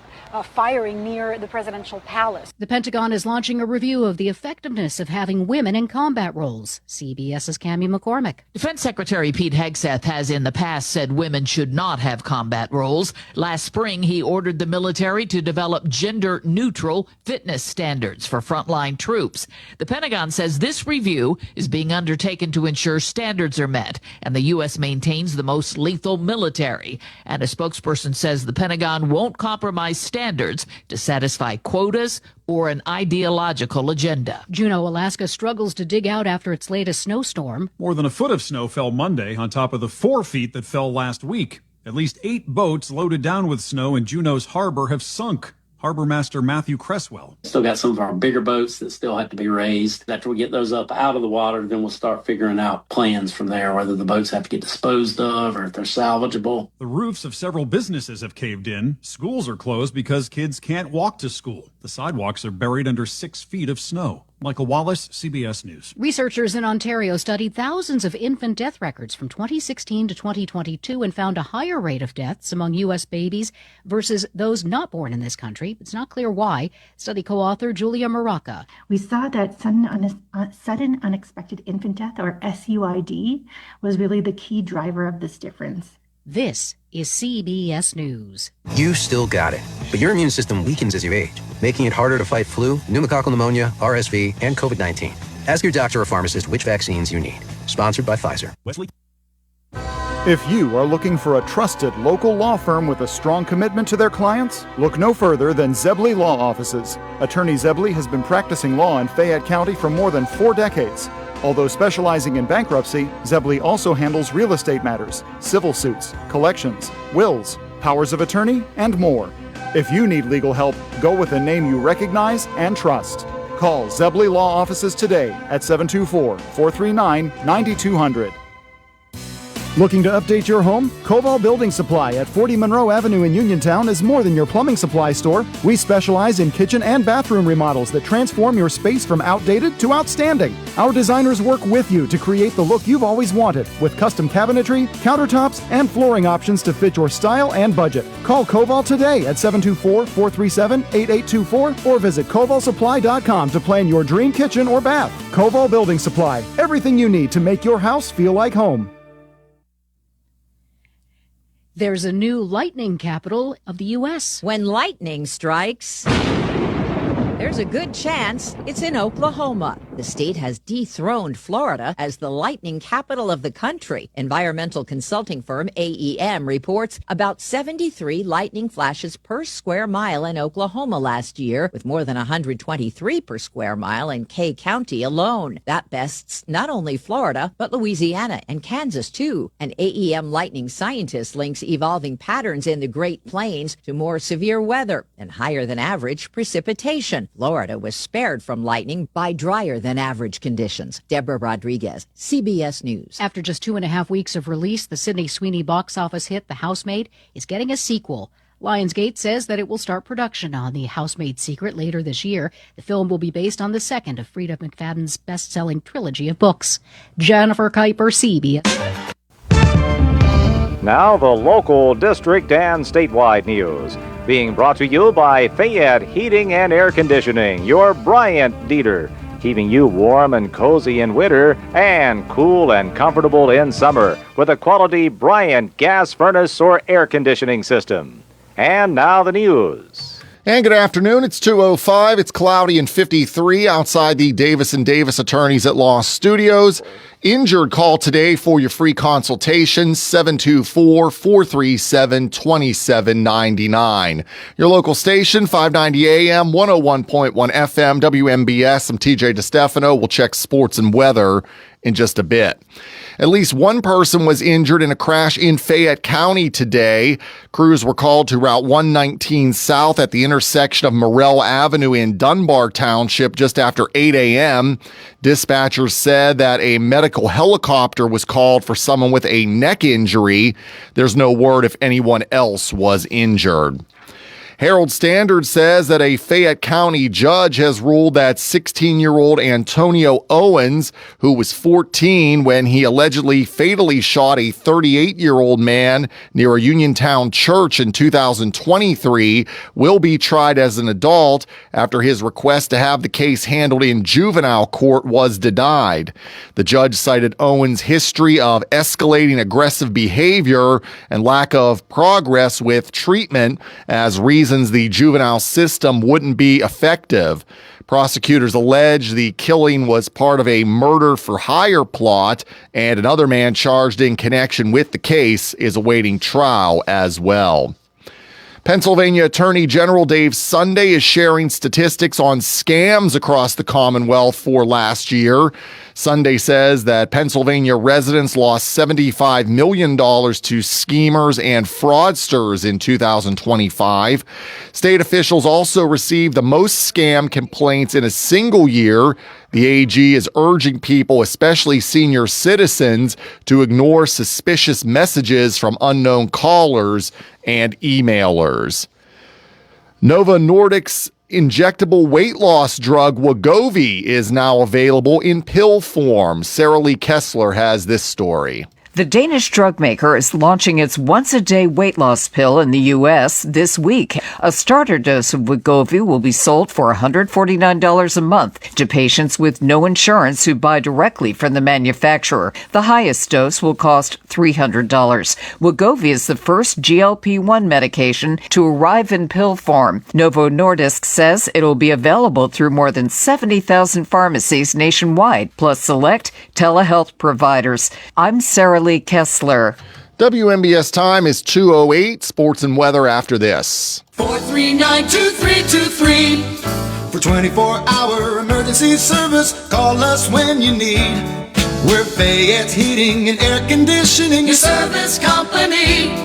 firing near the presidential palace. The Pentagon is launching a review of the effectiveness of having women in combat roles. CBS's Cammie McCormick. Defense Secretary Pete Hegseth has in the past said women should not have combat roles. Last spring, he ordered the military to develop gender-neutral fitness standards for frontline troops. The Pentagon says this review is being undertaken to ensure standards are met, and the U.S. maintains the most lethal military. And a spokesperson says the Pentagon won't compromise standards to satisfy quotas or an ideological agenda. Juneau, Alaska struggles to dig out after its latest snowstorm. More than a foot of snow fell Monday on top of the 4 feet that fell last week. At least 8 boats loaded down with snow in Juneau's harbor have sunk. Harbor Master Matthew Cresswell. Still got some of our bigger boats that still have to be raised. After we get those up out of the water, then we'll start figuring out plans from there, whether the boats have to get disposed of or if they're salvageable. The roofs of several businesses have caved in. Schools are closed because kids can't walk to school. The sidewalks are buried under 6 feet of snow. Michael Wallace, CBS News. Researchers in Ontario studied thousands of infant death records from 2016 to 2022 and found a higher rate of deaths among U.S. babies versus those not born in this country. It's not clear why. Study co-author Julia Maraca. We saw that sudden unexpected infant death, or SUID, was really the key driver of this difference. This is CBS News. You still got it, but your immune system weakens as you age, making it harder to fight flu, pneumococcal pneumonia, RSV, and COVID-19. Ask your doctor or pharmacist which vaccines you need. Sponsored by Pfizer. Wesley. If you are looking for a trusted local law firm with a strong commitment to their clients, look no further than Zebley Law Offices. Attorney Zebley has been practicing law in Fayette County for more than 4 decades. Although specializing in bankruptcy, Zebley also handles real estate matters, civil suits, collections, wills, powers of attorney, and more. If you need legal help, go with a name you recognize and trust. Call Zebley Law Offices today at 724-439-9200. Looking to update your home? Koval Building Supply at 40 Monroe Avenue in Uniontown is more than your plumbing supply store. We specialize in kitchen and bathroom remodels that transform your space from outdated to outstanding. Our designers work with you to create the look you've always wanted, with custom cabinetry, countertops, and flooring options to fit your style and budget. Call Koval today at 724-437-8824 or visit kovalsupply.com to plan your dream kitchen or bath. Koval Building Supply, everything you need to make your house feel like home. There's a new lightning capital of the U.S. When lightning strikes, There's a good chance it's in Oklahoma. The state has dethroned Florida as the lightning capital of the country. Environmental consulting firm AEM reports about 73 lightning flashes per square mile in Oklahoma last year, with more than 123 per square mile in Kay County alone. That bests not only Florida, but Louisiana and Kansas, too. An AEM lightning scientist links evolving patterns in the Great Plains to more severe weather and higher than average precipitation. Florida was spared from lightning by drier than average conditions. Deborah Rodriguez, CBS News. After just 2.5 weeks of release, the Sydney Sweeney box office hit The Housemaid is getting a sequel. Lionsgate says that it will start production on The Housemaid's Secret later this year. The film will be based on the second of Frida McFadden's best-selling trilogy of books. Jennifer Kuiper, CBS. Now the local, district, and statewide news. Being brought to you by Fayette Heating and Air Conditioning, your Bryant dealer. Keeping you warm and cozy in winter and cool and comfortable in summer with a quality Bryant gas furnace or air conditioning system. And now the news. And good afternoon. It's 2:05. It's cloudy and 53 outside the Davis & Davis Attorneys at Law Studios. Injured call today for your free consultation, 724-437-2799. Your local station, 590 AM, 101.1 FM, WMBS. I'm TJ DeStefano. We'll check sports and weather in just a bit. At least one person was injured in a crash in Fayette County today. Crews were called to Route 119 South at the intersection of Morrell Avenue in Dunbar Township just after 8 a.m. Dispatchers said that a medical helicopter was called for someone with a neck injury. There's no word if anyone else was injured. Herald Standard says that a Fayette County judge has ruled that 16-year-old Antonio Owens, who was 14 when he allegedly fatally shot a 38-year-old man near a Uniontown church in 2023, will be tried as an adult after his request to have the case handled in juvenile court was denied. The judge cited Owens' history of escalating aggressive behavior and lack of progress with treatment as reasons the juvenile system wouldn't be effective. Prosecutors allege the killing was part of a murder-for-hire plot, and another man charged in connection with the case is awaiting trial as well. Pennsylvania Attorney General Dave Sunday is sharing statistics on scams across the Commonwealth for last year. Sunday says that Pennsylvania residents lost $75 million to schemers and fraudsters in 2025. State officials also received the most scam complaints in a single year. The AG is urging people, especially senior citizens, to ignore suspicious messages from unknown callers and emailers. Novo Nordisk's injectable weight loss drug Wegovy is now available in pill form. Sarah Lee Kessler has this story. The Danish drug maker is launching its once-a-day weight loss pill in the U.S. this week. A starter dose of Wegovy will be sold for $149 a month to patients with no insurance who buy directly from the manufacturer. The highest dose will cost $300. Wegovy is the first GLP-1 medication to arrive in pill form. Novo Nordisk says it will be available through more than 70,000 pharmacies nationwide, plus select telehealth providers. I'm Sarah Lee Kessler. WMBS time is 2:08. Sports and weather after this. 439-2323. For 24-hour emergency service, call us when you need. We're Fayette's Heating and Air Conditioning, your service company.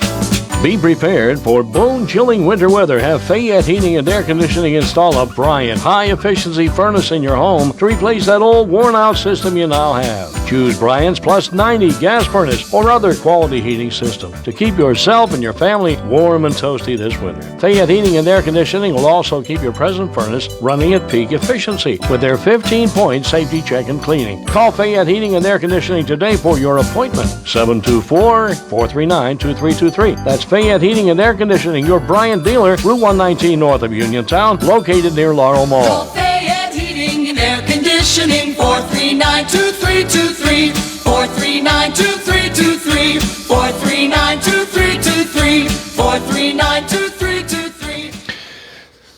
Be prepared for bone-chilling winter weather. Have Fayette Heating and Air Conditioning install a Bryant high-efficiency furnace in your home to replace that old worn-out system you now have. Choose Bryant's Plus 90 gas furnace or other quality heating system to keep yourself and your family warm and toasty this winter. Fayette Heating and Air Conditioning will also keep your present furnace running at peak efficiency with their 15-point safety check and cleaning. Call Fayette Heating and Air Conditioning today for your appointment. 724-439-2323. That's Fayette Heating and Air Conditioning, your Bryant dealer, Route 119 north of Uniontown, located near Laurel Mall. Call Fayette Heating and Air Conditioning, 439-2323, 439-2323, 439-2323, 439-2323.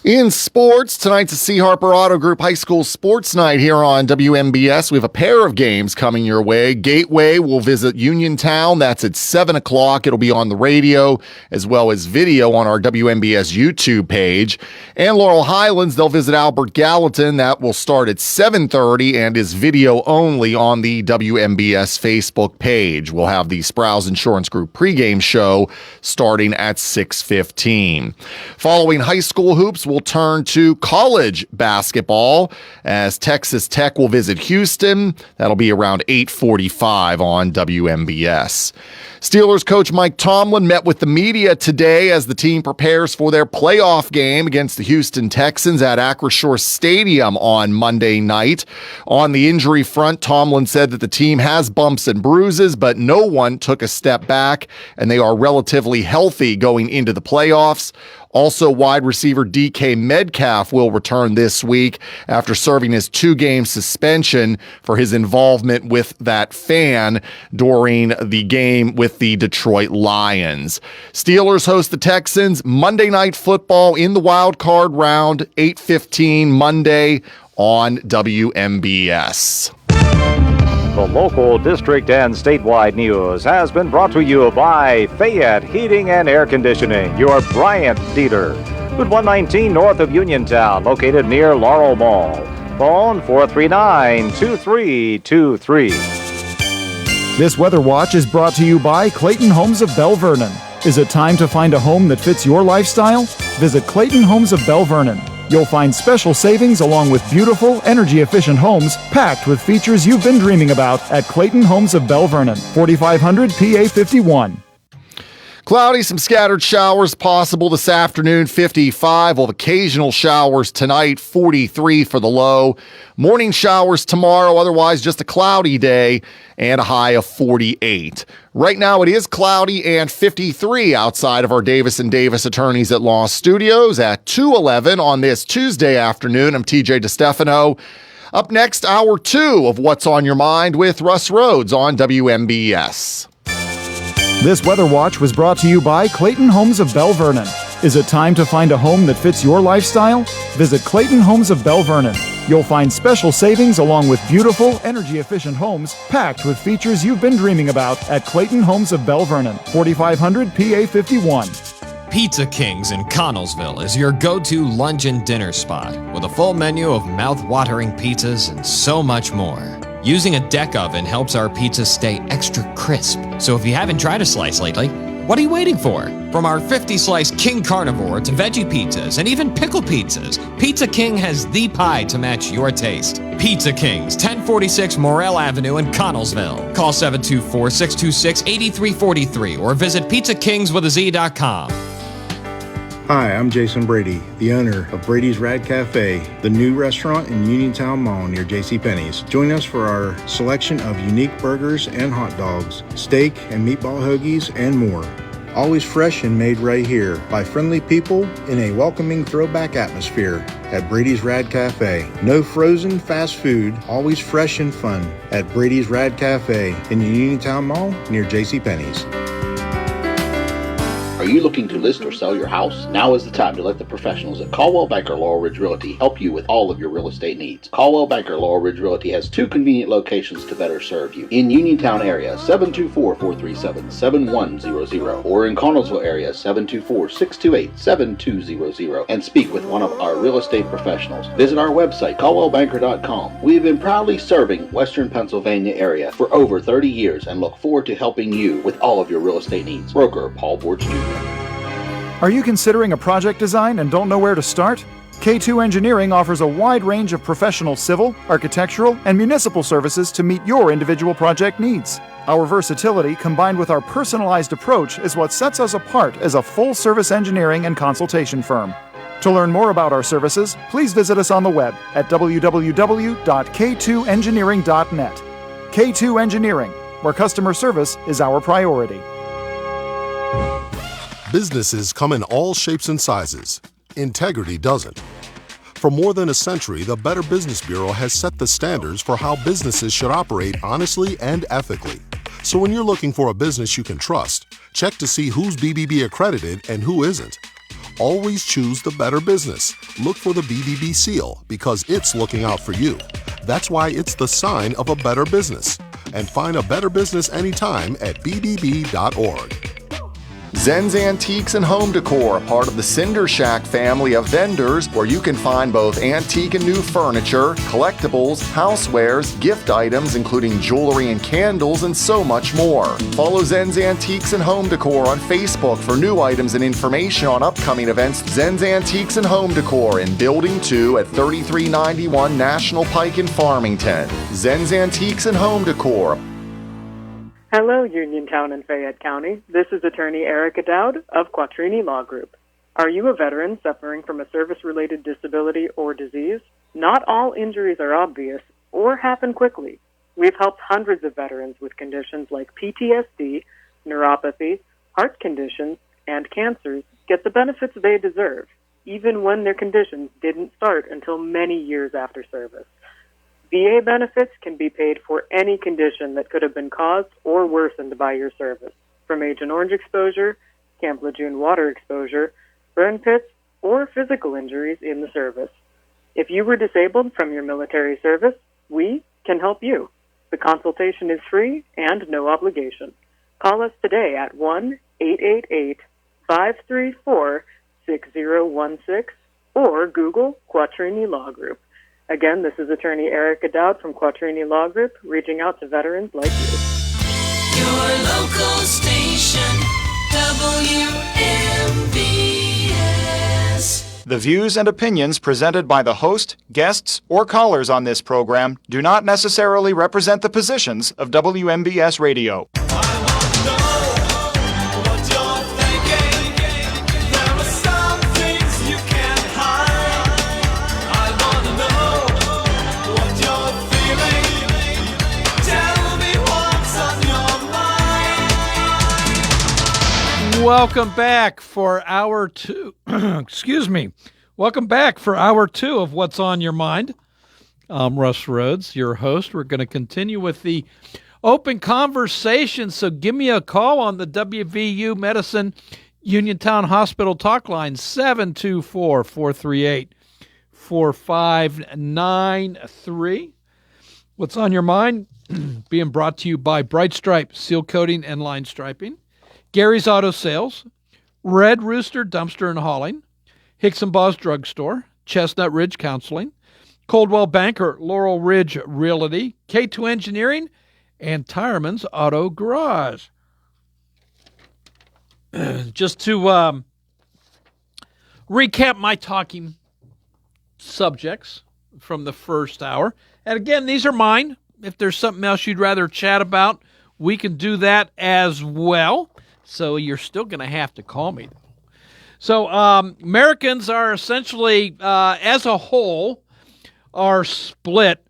In sports, tonight's the C. Harper Auto Group High School Sports Night here on WMBS. We have a pair of games coming your way. Gateway will visit Uniontown. That's at 7 o'clock. It'll be on the radio as well as video on our WMBS YouTube page. And Laurel Highlands, they'll visit Albert Gallatin. That will start at 7:30 and is video only on the WMBS Facebook page. We'll have the Sprouse Insurance Group pregame show starting at 6:15. Following high school hoops, we'll turn to college basketball as Texas Tech will visit Houston. That'll be around 8:45 on WMBS. Steelers coach Mike Tomlin met with the media today as the team prepares for their playoff game against the Houston Texans at Acrisure Stadium on Monday night. On the injury front, Tomlin said that the team has bumps and bruises, but no one took a step back, and they are relatively healthy going into the playoffs. Also, wide receiver DK Metcalf will return this week after serving his 2-game suspension for his involvement with that fan during the game with the Detroit Lions. Steelers host the Texans Monday Night Football in the wild card round, 8:15 Monday on WMBS. The local, district, and statewide news has been brought to you by Fayette Heating and Air Conditioning, your Bryant dealer. Route 119 north of Uniontown, located near Laurel Mall. Phone 439-2323. This Weather Watch is brought to you by Clayton Homes of Bell Vernon. Is it time to find a home that fits your lifestyle? Visit Clayton Homes of Bell Vernon. You'll find special savings along with beautiful, energy-efficient homes packed with features you've been dreaming about at Clayton Homes of Bell Vernon, 4500 PA 51. Cloudy, some scattered showers possible this afternoon, 55. We'll have occasional showers tonight, 43 for the low. Morning showers tomorrow, otherwise just a cloudy day and a high of 48. Right now it is cloudy and 53 outside of our Davis & Davis Attorneys at Law Studios at 2:11 on this Tuesday afternoon. I'm TJ DeStefano. Up next, hour 2 of What's on Your Mind with Russ Rhodes on WMBS. This Weather Watch was brought to you by Clayton Homes of Bell Vernon. Is it time to find a home that fits your lifestyle? Visit Clayton Homes of Bell Vernon. You'll find special savings along with beautiful, energy-efficient homes packed with features you've been dreaming about at Clayton Homes of Bell Vernon, 4500 PA 51. Pizza King's in Connellsville is your go-to lunch and dinner spot with a full menu of mouth-watering pizzas and so much more. Using a deck oven helps our pizzas stay extra crisp. So if you haven't tried a slice lately, what are you waiting for? From our 50-slice King Carnivore to veggie pizzas and even pickle pizzas, Pizza King has the pie to match your taste. Pizza King's, 1046 Morrell Avenue in Connellsville. Call 724-626-8343 or visit pizzakingswithaz.com. Hi, I'm Jason Brady, the owner of Brady's Rad Cafe, the new restaurant in Uniontown Mall near JCPenney's. Join us for our selection of unique burgers and hot dogs, steak and meatball hoagies, and more. Always fresh and made right here by friendly people in a welcoming throwback atmosphere at Brady's Rad Cafe. No frozen fast food, always fresh and fun at Brady's Rad Cafe in the Uniontown Mall near JCPenney's. Are you looking to list or sell your house? Now is the time to let the professionals at Caldwell Banker Laurel Ridge Realty help you with all of your real estate needs. Caldwell Banker Laurel Ridge Realty has 2 convenient locations to better serve you. In Uniontown area, 724-437-7100, or in Connellsville area, 724-628-7200, and speak with one of our real estate professionals. Visit our website, caldwellbanker.com. We have been proudly serving Western Pennsylvania area for over 30 years and look forward to helping you with all of your real estate needs. Broker Paul Borch Jr. Are you considering a project design and don't know where to start? K2 Engineering offers a wide range of professional civil, architectural, and municipal services to meet your individual project needs. Our versatility combined with our personalized approach is what sets us apart as a full-service engineering and consultation firm. To learn more about our services, please visit us on the web at www.k2engineering.net. K2 Engineering, where customer service is our priority. Businesses come in all shapes and sizes. Integrity doesn't. For more than a century, the Better Business Bureau has set the standards for how businesses should operate honestly and ethically. So when you're looking for a business you can trust, check to see who's BBB accredited and who isn't. Always choose the better business. Look for the BBB seal because it's looking out for you. That's why it's the sign of a better business. And find a better business anytime at bbb.org. Zen's Antiques and Home Decor, part of the Cinder Shack family of vendors where you can find both antique and new furniture, collectibles, housewares, gift items including jewelry and candles, and so much more. Follow Zen's Antiques and Home Decor on Facebook for new items and information on upcoming events. Zen's Antiques and Home Decor in Building 2 at 3391 National Pike in Farmington. Zen's Antiques and Home Decor. Hello, Uniontown and Fayette County. This is attorney Erica Dowd of Quattrini Law Group. Are you a veteran suffering from a service-related disability or disease? Not all injuries are obvious or happen quickly. We've helped hundreds of veterans with conditions like PTSD, neuropathy, heart conditions, and cancers get the benefits they deserve, even when their conditions didn't start until many years after service. VA benefits can be paid for any condition that could have been caused or worsened by your service, from Agent Orange exposure, Camp Lejeune water exposure, burn pits, or physical injuries in the service. If you were disabled from your military service, we can help you. The consultation is free and no obligation. Call us today at 1-888-534-6016 or Google Quattrini Law Group. Again, this is attorney Erica Dowd from Quattrini Law Group, reaching out to veterans like you. Your local station, WMVS. The views and opinions presented by the host, guests, or callers on this program do not necessarily represent the positions of WMBS Radio. Welcome back for hour two. Excuse me. Welcome back for hour two of What's on Your Mind. I'm Russ Rhodes, your host. We're going to continue with the open conversation. So give me a call on the WVU Medicine Uniontown Hospital talk line, 724-438-4593. What's on your mind? Being brought to you by Bright Stripe Seal Coating and Line Striping, Gary's Auto Sales, Red Rooster Dumpster and Hauling, Hicks & Baugh's Drugstore, Chestnut Ridge Counseling, Coldwell Banker, Laurel Ridge Realty, K2 Engineering, and Tireman's Auto Garage. Just to recap my talking subjects from the first hour. And again, these are mine. If there's something else you'd rather chat about, we can do that as well. So you're still going to have to call me. So Americans are essentially, as a whole, are split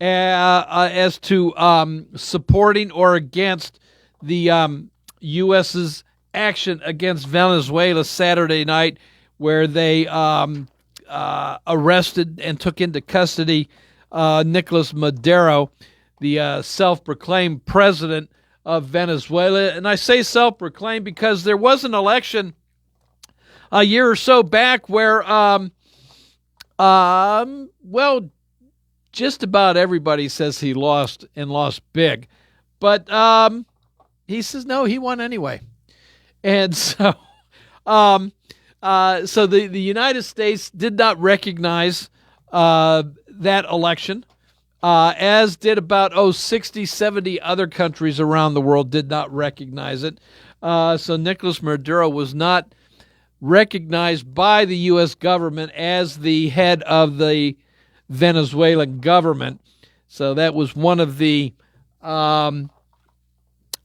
as to supporting or against the U.S.'s action against Venezuela Saturday night, where they arrested and took into custody Nicolas Maduro, the self-proclaimed president of Venezuela. And I say self-proclaimed because there was an election a year or so back where, well, just about everybody says he lost and lost big. But he says, no, he won anyway. And so so the United States did not recognize that election. As did about 60, 70 other countries around the world did not recognize it. So Nicolas Maduro was not recognized by the U.S. government as the head of the Venezuelan government. So that was one of the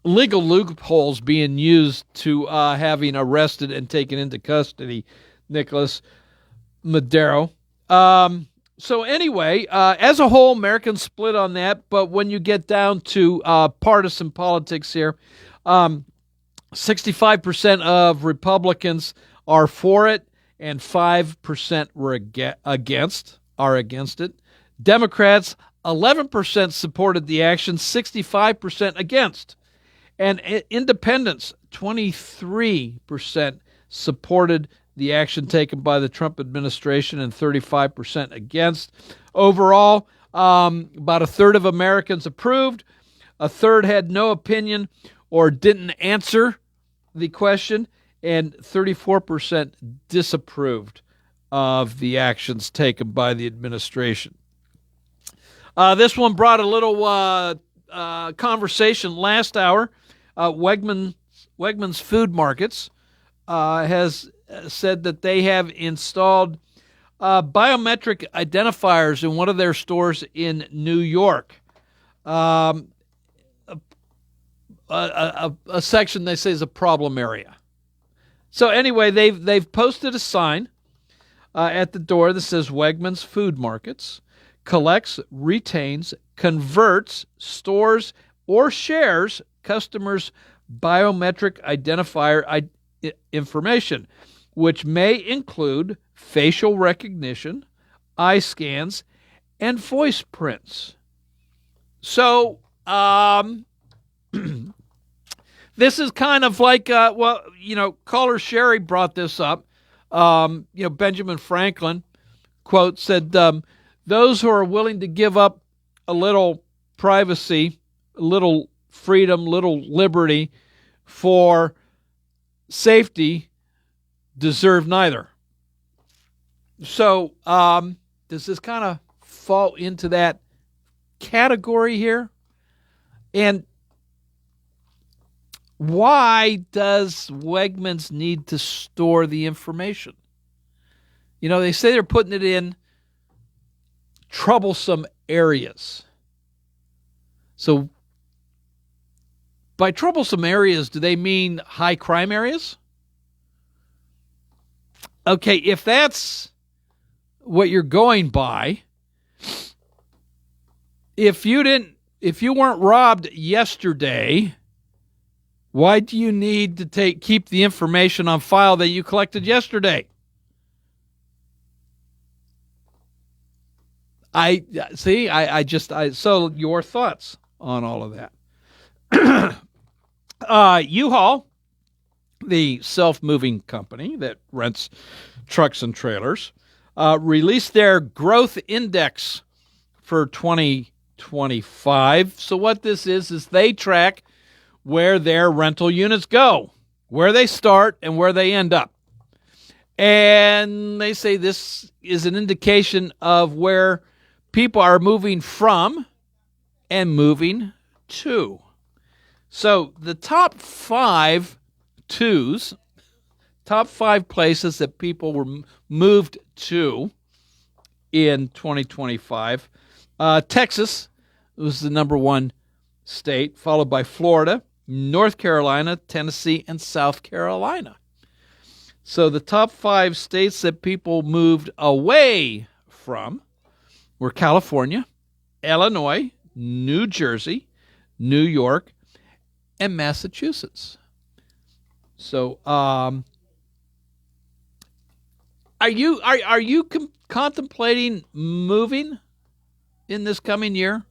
legal loopholes being used to having arrested and taken into custody Nicolas Maduro. So anyway, as a whole, Americans split on that. But when you get down to partisan politics here, 65% of Republicans are for it, and 5% were against it. Democrats, 11% supported the action, 65% against. And independents, 23% supported the action taken by the Trump administration and 35% against. Overall, about a third of Americans approved, a third had no opinion or didn't answer the question, and 34% disapproved of the actions taken by the administration. This one brought a little conversation last hour. Wegmans Food Markets has said that they have installed biometric identifiers in one of their stores in New York. A section they say is a problem area. So anyway, they've posted a sign at the door that says Wegmans Food Markets collects, retains, converts, stores, or shares customers' biometric identifier information, which may include facial recognition, eye scans, and voice prints. So, this is kind of like, caller Sherry brought this up. Benjamin Franklin, quote, said, those who are willing to give up a little privacy, a little freedom, little liberty for safety deserve neither. So, does this kind of fall into that category here? And why does Wegmans need to store the information? They say they're putting it in troublesome areas. So, by troublesome areas, do they mean high crime areas? Okay, if that's what you're going by, if you weren't robbed yesterday, why do you need to keep the information on file that you collected yesterday? So your thoughts on all of that. U-Haul, the self-moving company that rents trucks and trailers, released their growth index for 2025. So what this is they track where their rental units go, where they start and where they end up. And they say this is an indication of where people are moving from and moving to. So the top 5 places that people were moved to in 2025. Texas was the number 1 state, followed by Florida, North Carolina, Tennessee, and South Carolina. So the top 5 states that people moved away from were California, Illinois, New Jersey, New York, and Massachusetts. So, are you contemplating moving in this coming year,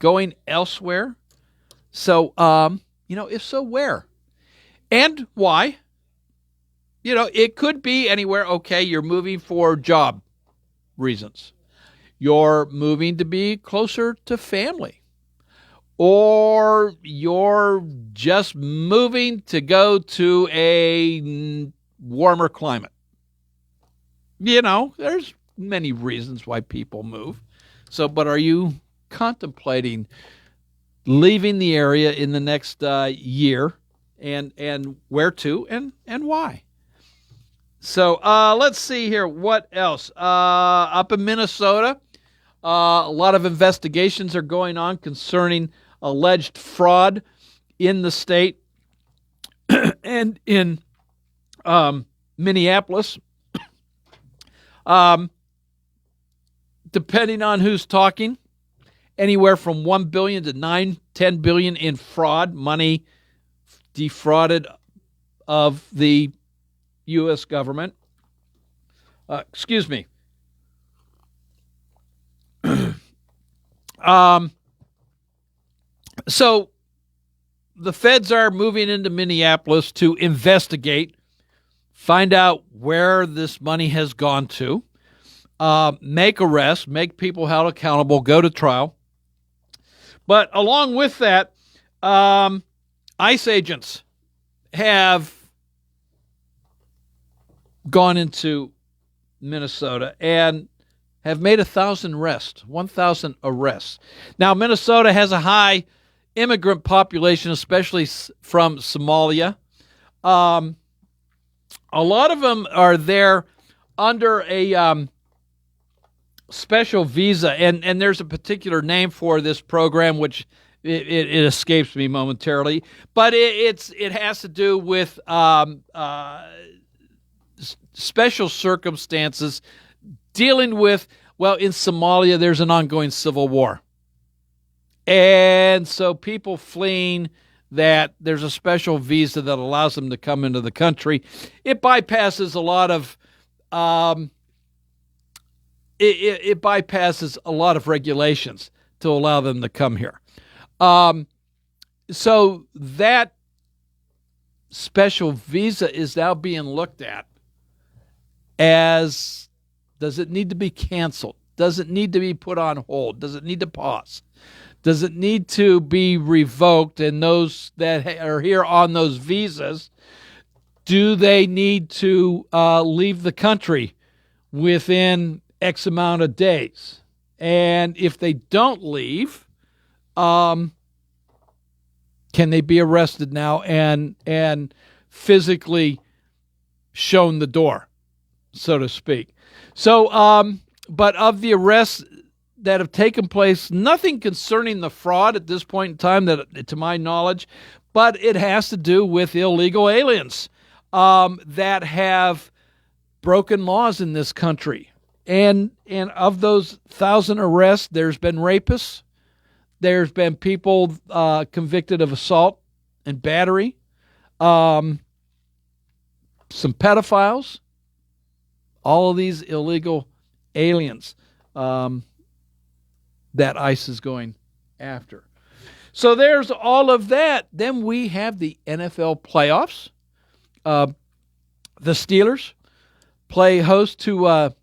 going elsewhere? So, if so, where and why? It could be anywhere. Okay, you're moving for job reasons. You're moving to be closer to family. Or you're just moving to go to a warmer climate. There's many reasons why people move. So, but are you contemplating leaving the area in the next year, and where to and why? So let's see here. What else? Up in Minnesota, a lot of investigations are going on concerning alleged fraud in the state and in Minneapolis. Depending on who's talking, anywhere from $1 billion to $10 billion in fraud, money defrauded of the U.S. government. Excuse me. So the feds are moving into Minneapolis to investigate find out where this money has gone to, make arrests, make people held accountable, go to trial. But along with that, ICE agents have gone into Minnesota and have made 1,000 arrests. Now, Minnesota has a high immigrant population, especially from Somalia. A lot of them are there under a special visa, and there's a particular name for this program, which it escapes me momentarily, but it has to do with special circumstances dealing with, well, in Somalia, there's an ongoing civil war. And so people fleeing that, there's a special visa that allows them to come into the country. It bypasses a lot of it bypasses a lot of regulations to allow them to come here. So that special visa is now being looked at as, does it need to be canceled? Does it need to be put on hold? Does it need to pause? Does it need to be revoked? And those that are here on those visas, do they need to leave the country within X amount of days? And if they don't leave, can they be arrested now and physically shown the door, so to speak? So, but of the arrests that have taken place, nothing concerning the fraud at this point in time, that, to my knowledge, but it has to do with illegal aliens that have broken laws in this country. And of those 1,000 arrests, there's been rapists, there's been people convicted of assault and battery, some pedophiles, all of these illegal aliens that ICE is going after. So there's all of that. Then we have the NFL playoffs. The Steelers play host to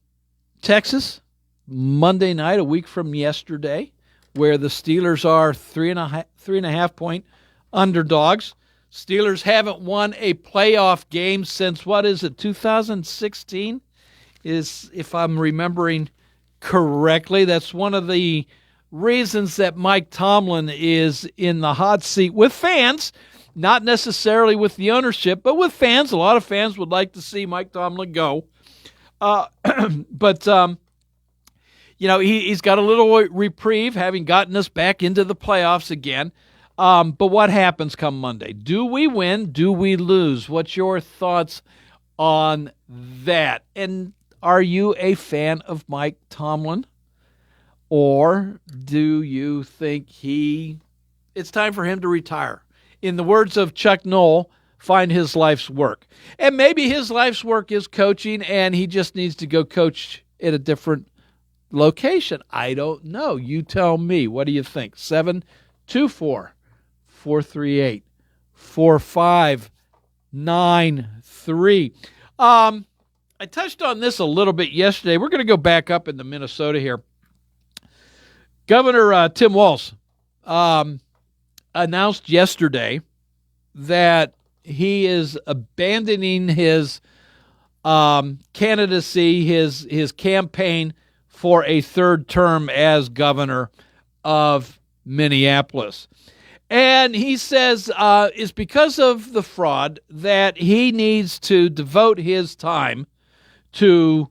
Texas Monday night, a week from yesterday, where the Steelers are 3.5 point underdogs. Steelers haven't won a playoff game since, 2016? Is, if I'm remembering correctly, that's one of the reasons that Mike Tomlin is in the hot seat with fans, not necessarily with the ownership, but with fans. A lot of fans would like to see Mike Tomlin go. But he's got a little reprieve, having gotten us back into the playoffs again. But what happens come Monday? Do we win? Do we lose? What's your thoughts on that? And are you a fan of Mike Tomlin? Or do you think it's time for him to retire? In the words of Chuck Noll, find his life's work. And maybe his life's work is coaching, and he just needs to go coach at a different location. I don't know. You tell me. What do you think? 724-438-4593. I touched on this a little bit yesterday. We're going to go back up into Minnesota here. Governor Tim Walz announced yesterday that he is abandoning his candidacy, his campaign for a third term as governor of Minneapolis. And he says it's because of the fraud that he needs to devote his time to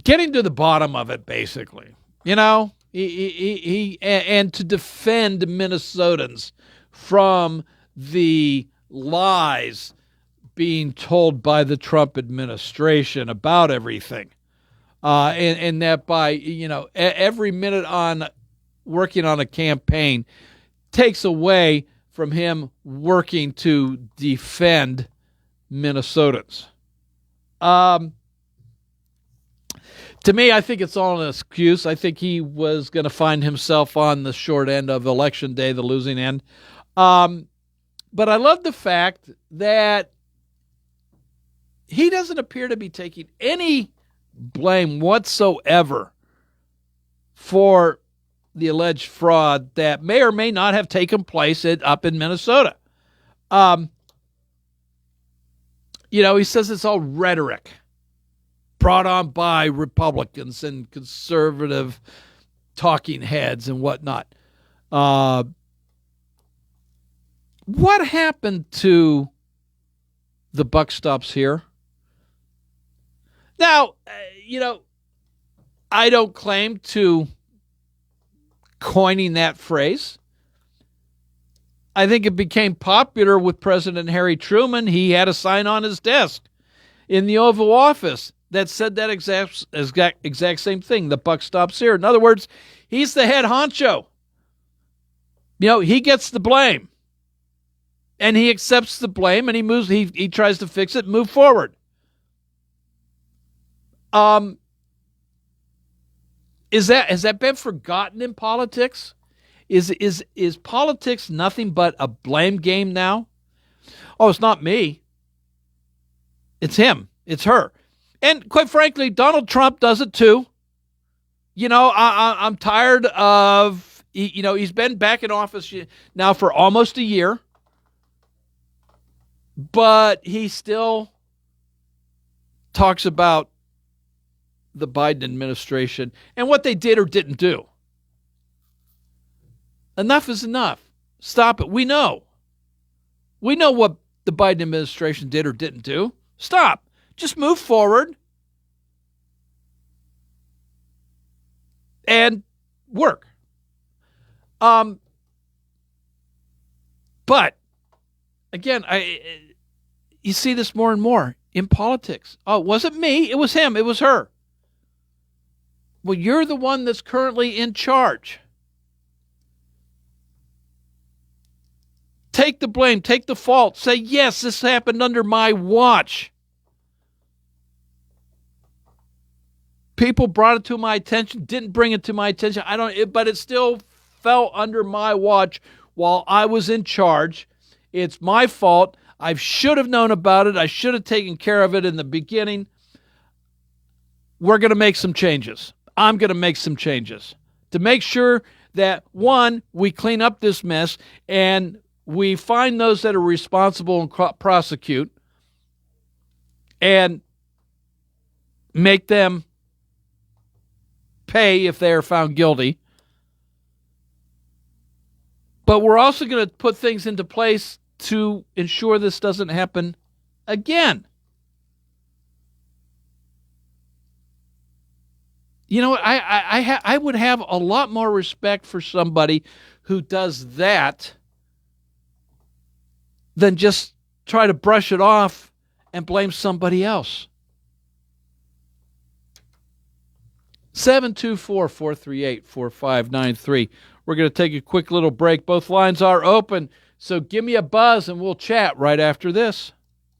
getting to the bottom of it, basically. He and to defend Minnesotans from the lies being told by the Trump administration about everything. And that by, every minute on working on a campaign takes away from him working to defend Minnesotans. To me, I think it's all an excuse. I think he was going to find himself on the short end of Election Day, the losing end. But I love the fact that he doesn't appear to be taking any blame whatsoever for the alleged fraud that may or may not have taken place up in Minnesota. He says it's all rhetoric brought on by Republicans and conservative talking heads and whatnot. What happened to the buck stops here? Now, I don't claim to coining that phrase. I think it became popular with President Harry Truman. He had a sign on his desk in the Oval Office that said that exact same thing. The buck stops here. In other words, he's the head honcho. He gets the blame. And he accepts the blame and he moves. He tries to fix it and move forward. Has that been forgotten in politics? Is politics nothing but a blame game now? Oh, it's not me. It's him. It's her. And quite frankly, Donald Trump does it too. I'm tired of, he's been back in office now for almost a year, but he still talks about the Biden administration and what they did or didn't do. Enough is enough. Stop it. We know what the Biden administration did or didn't do. Stop. Just move forward and work. But again, you see this more and more in politics. Oh, it wasn't me. It was him. It was her. Well, you're the one that's currently in charge. Take the blame. Take the fault. Say, yes, this happened under my watch. People brought it to my attention, didn't bring it to my attention. But it still fell under my watch while I was in charge. It's my fault. I should have known about it. I should have taken care of it in the beginning. We're going to make some changes. I'm going to make some changes to make sure that, one, we clean up this mess and we find those that are responsible and prosecute and make them pay if they are found guilty. But we're also going to put things into place to ensure this doesn't happen again. I would have a lot more respect for somebody who does that than just try to brush it off and blame somebody else. 724-438-4593. We're going to take a quick little break. Both lines are open, so give me a buzz and we'll chat right after this.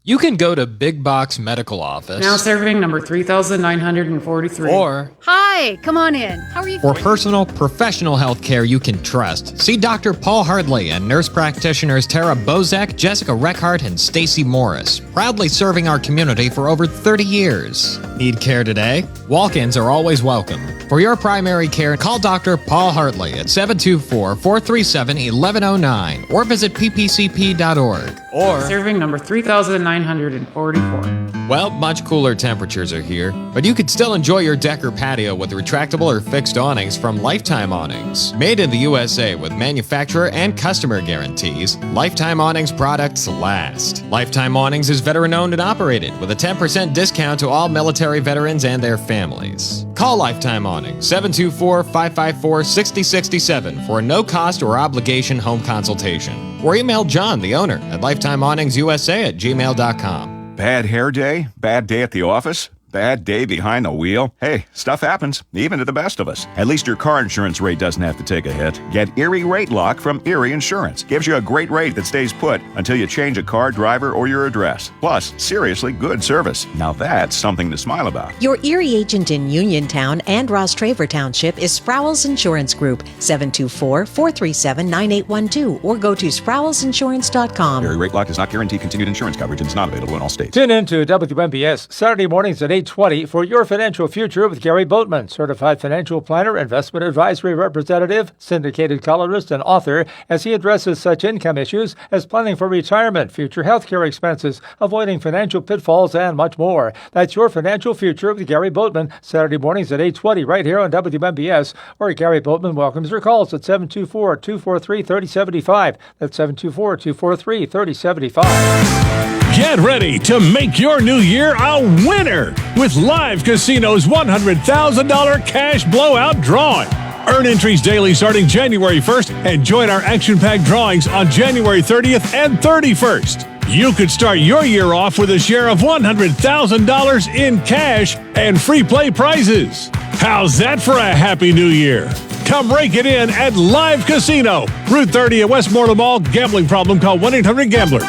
You can go to Big Box Medical Office. Now serving number 3,943. Or hi, come on in. How are you? For personal, professional health care you can trust, see Dr. Paul Hardley and nurse practitioners Tara Bozek, Jessica Reckhart, and Stacy Morris, proudly serving our community for over 30 years. Need care today? Walk-ins are always welcome. For your primary care, call Dr. Paul Hartley at 724-437-1109 or visit ppcp.org. Or serving number 3,944. Well, much cooler temperatures are here, but you could still enjoy your deck or patio with retractable or fixed awnings from Lifetime Awnings. Made in the USA with manufacturer and customer guarantees, Lifetime Awnings products last. Lifetime Awnings is veteran-owned and operated with a 10% discount to all military veterans and their families. Call Lifetime Awnings 724-554-6067 for a no-cost or obligation home consultation. Or email John, the owner, at lifetimeawningsusa@gmail.com. Bad hair day? Bad day at the office? Bad day behind the wheel? Hey, stuff happens, even to the best of us. At least your car insurance rate doesn't have to take a hit. Get Erie Rate Lock from Erie Insurance. Gives you a great rate that stays put until you change a car, driver, or your address. Plus, seriously good service. Now that's something to smile about. Your Erie agent in Uniontown and Ross Traver Township is Sproul's Insurance Group, 724-437-9812, or go to sproulsinsurance.com. Erie Rate Lock does not guarantee continued insurance coverage and is not available in all states. Tune in to WMBS Saturday mornings at 8:20 for Your Financial Future with Gary Boatman, certified financial planner, investment advisory representative, syndicated columnist, and author, as he addresses such income issues as planning for retirement, future health care expenses, avoiding financial pitfalls, and much more. That's Your Financial Future with Gary Boatman, Saturday mornings at 8:20 right here on WMBS, where Gary Boatman welcomes your calls at 724-243-3075. That's 724-243-3075. Get ready to make your new year a winner with Live Casino's $100,000 cash blowout drawing. Earn entries daily starting January 1st and join our action-packed drawings on January 30th and 31st. You could start your year off with a share of $100,000 in cash and free play prizes. How's that for a happy new year? Come rake it in at Live Casino, Route 30 at Westmoreland Mall. Gambling problem? Call 1-800-GAMBLER.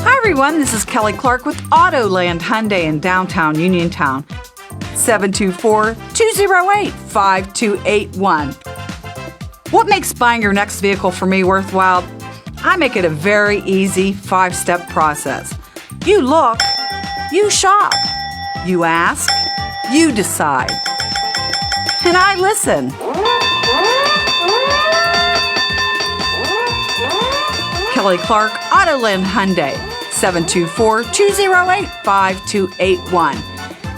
Everyone, this is Kelly Clark with Autoland Hyundai in downtown Uniontown. 724-208-5281. What makes buying your next vehicle for me worthwhile? I make it a very easy 5-step process. You look, you shop, you ask, you decide. And I listen. Kelly Clark, Autoland Hyundai. 724-208-5281.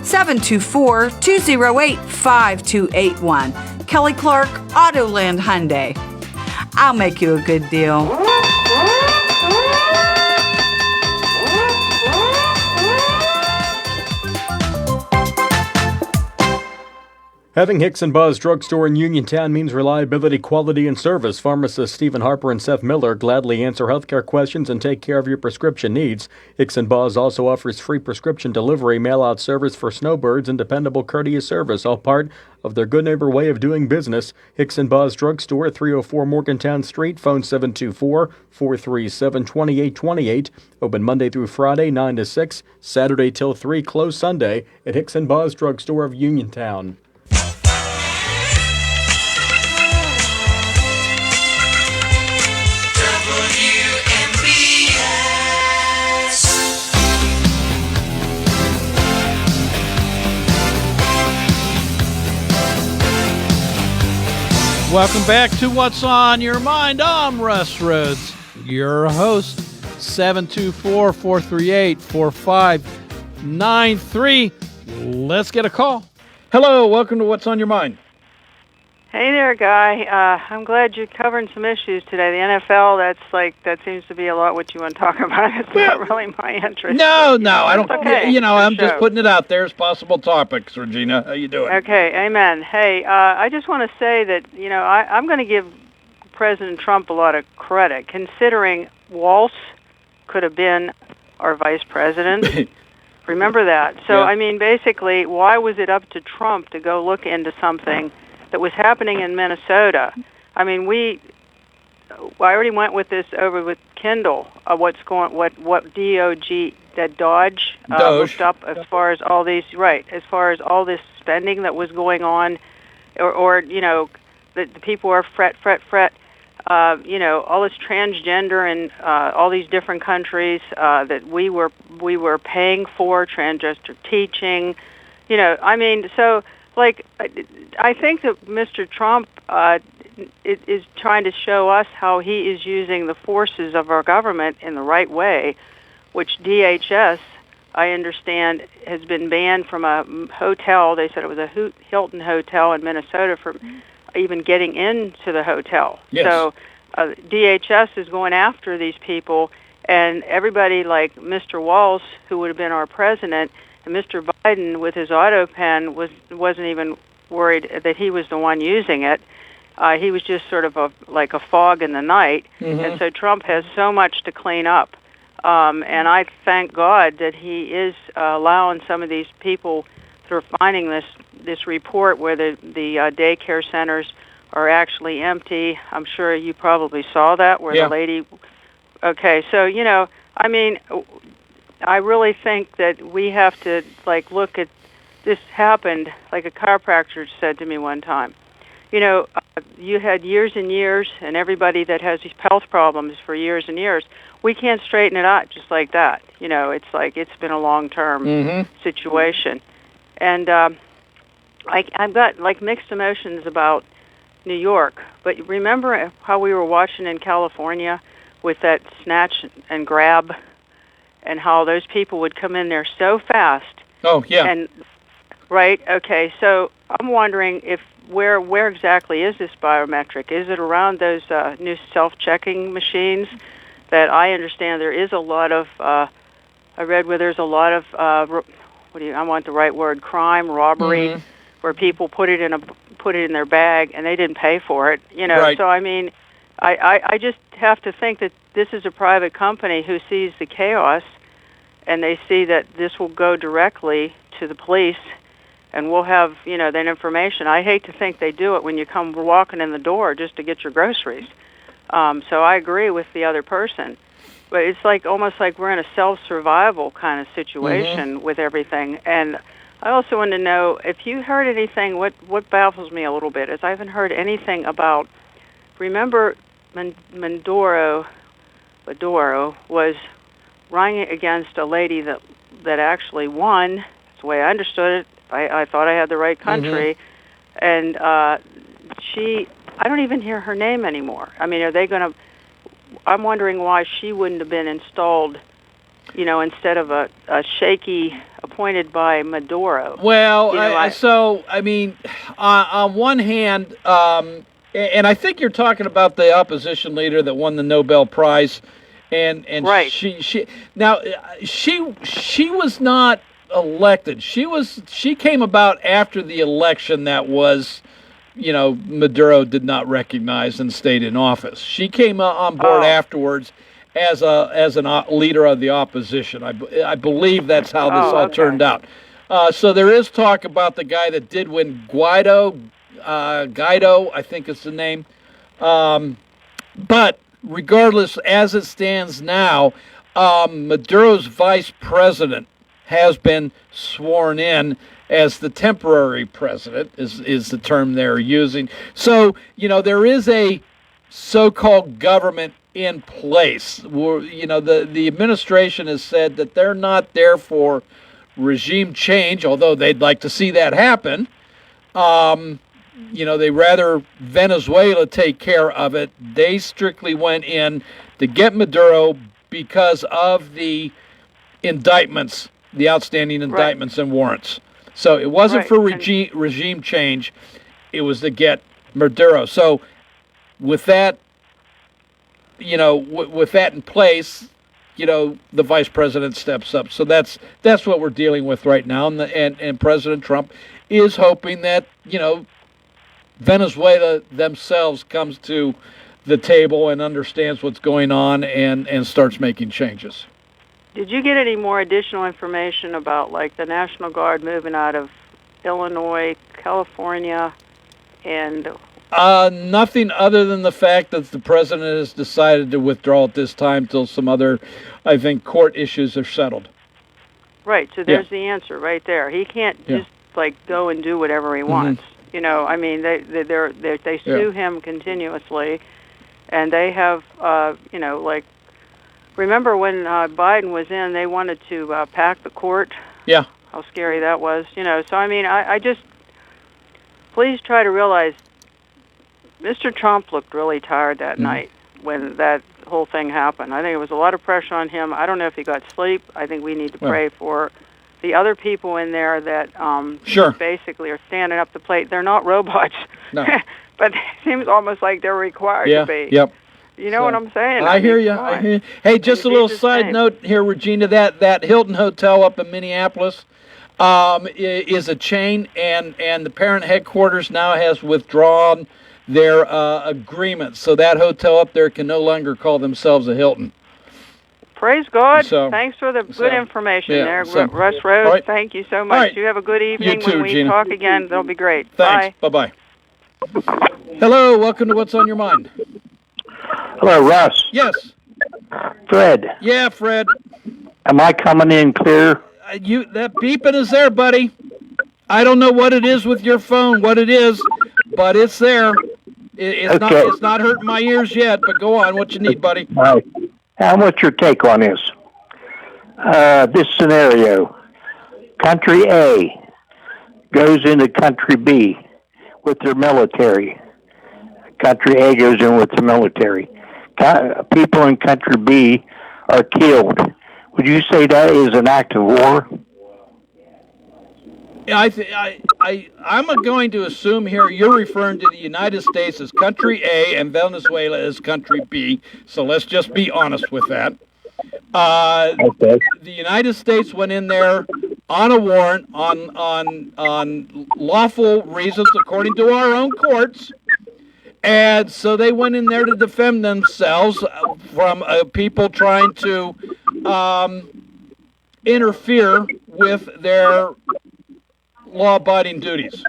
724-208-5281. Kelly Clark, Autoland Hyundai. I'll make you a good deal. Having Hicks and Buzz Drugstore in Uniontown means reliability, quality, and service. Pharmacists Stephen Harper and Seth Miller gladly answer healthcare questions and take care of your prescription needs. Hicks and Buzz also offers free prescription delivery, mail-out service for snowbirds, and dependable courteous service, all part of their good neighbor way of doing business. Hicks and Buzz Drugstore at 304 Morgantown Street, phone 724-437-2828. Open Monday through Friday, 9 to 6, Saturday till 3, closed Sunday at Hicks and Buzz Drugstore of Uniontown. Welcome back to What's on Your Mind. I'm Russ Rhodes, your host. 724-438-4593. Let's get a call. Hello, welcome to What's on Your Mind. Hey there, Guy. I'm glad you're covering some issues today. The NFL, that seems to be a lot what you want to talk about. It's not really my interest. No, I don't. Okay. I'm just putting it out there as possible topics. Regina, how you doing? Okay, amen. Hey, I just want to say that I'm going to give President Trump a lot of credit, considering Walsh could have been our vice president. Remember that. So, Yeah. Basically, why was it up to Trump to go look into something that was happening in Minnesota? I already went with this over with Kendall. What DOJ looked up as far as all these as far as all this spending that was going on, or the people are fret. All this transgender and all these different countries that we were paying for transgender teaching. I think that Mr. Trump is trying to show us how he is using the forces of our government in the right way, which DHS, I understand, has been banned from a hotel. They said it was a Hilton hotel in Minnesota from even getting into the hotel. Yes. So DHS is going after these people, and everybody like Mr. Walsh, who would have been our president, and Mr. Biden with his auto pen wasn't even worried that he was the one using it. He was just sort of like a fog in the night. Mm-hmm. And so Trump has so much to clean up. And I thank God that he is allowing some of these people through finding this report where the daycare centers are actually empty. I'm sure you probably saw that where the lady. Okay, so I mean, I really think that we have to look at this happened. Like a chiropractor said to me one time, you had years and years, and everybody that has these health problems for years and years, we can't straighten it out just like that. It's like it's been a long-term situation. And I've got mixed emotions about New York. But remember how we were watching in California with that snatch and grab, and how those people would come in there so fast. Oh, yeah. And right, okay. So I'm wondering if where exactly is this biometric? Is it around those new self-checking machines that I understand there is a lot of? I read where there's a lot of I want the right word, crime, robbery, where people put it in their bag and they didn't pay for it. Right. So I mean, I just have to think that this is a private company who sees the chaos, and they see that this will go directly to the police, and we'll have that information. I hate to think they do it when you come walking in the door just to get your groceries. So I agree with the other person, but it's almost like we're in a self-survival kind of situation with everything. And I also want to know if you heard anything. What baffles me a little bit is I haven't heard anything about. Remember, Maduro was running against a lady that actually won. That's the way I understood it. I thought I had the right country, and I don't even hear her name anymore. I mean, are they going to? I'm wondering why she wouldn't have been installed, instead of a shaky appointed by Maduro. Well, I mean, on one hand, and I think you're talking about the opposition leader that won the Nobel Prize, and right. She was not elected. She came about after the election that was, Maduro did not recognize and stayed in office. She came on board afterwards as an leader of the opposition. I believe that's how this all turned out. So there is talk about the guy that did win, Guaido, I think is the name. But regardless, as it stands now, Maduro's vice president has been sworn in as the temporary president, is the term they're using. So, there is a so-called government in place. Where, the administration has said that they're not there for regime change, although they'd like to see that happen. They rather Venezuela take care of it. They strictly went in to get Maduro because of the indictments, the outstanding indictments and warrants. So it wasn't for regime change. It was to get Maduro. So with that, with that in place, the vice president steps up. So that's what we're dealing with right now. And President Trump is hoping that, Venezuela themselves comes to the table and understands what's going on and starts making changes. Did you get any more additional information about the National Guard moving out of Illinois, California, and nothing other than the fact that the president has decided to withdraw at this time till some other, I think, court issues are settled. Right, so there's the answer right there. He can't just go and do whatever he wants. I mean, they sue him continuously, and they have remember when Biden was in, they wanted to pack the court. Yeah. How scary that was, So I mean, I just please try to realize Mr. Trump looked really tired that night when that whole thing happened. I think it was a lot of pressure on him. I don't know if he got sleep. I think we need to pray for the other people in there that basically are standing up to the plate. They're not robots, but it seems almost like they're required to be. Yep. You know what I'm saying? I hear you. Hey, just a little side note here, Regina. That Hilton Hotel up in Minneapolis is a chain, and the parent headquarters now has withdrawn their agreement. So that hotel up there can no longer call themselves a Hilton. Praise God. So- Thanks for the good information yeah, there, so- Russ all Rhodes. right. Thank you so much. All right. You have a good evening. too, when we Gina. talk again, that'll be great. Thanks. Bye. Bye-bye. Hello, welcome to What's on Your Mind. Hello, Russ. Yes. Fred, Yeah, Fred. am I coming in clear? That beeping is there, buddy. I don't know what it is with your phone, what it is, but it's there. It's not hurting my ears yet, but go on. What you need, buddy? All right. What's your take on this? This scenario. Country A goes into Country B with their military. Country A goes in with the military. People in Country B are killed. Would you say that is an act of war? I'm going to assume here you're referring to the United States as Country A and Venezuela as Country B. So let's just be honest with that. Okay. The United States went in there on a warrant on lawful reasons, according to our own courts. And so they went in there to defend themselves from people trying to interfere with their law-abiding duties.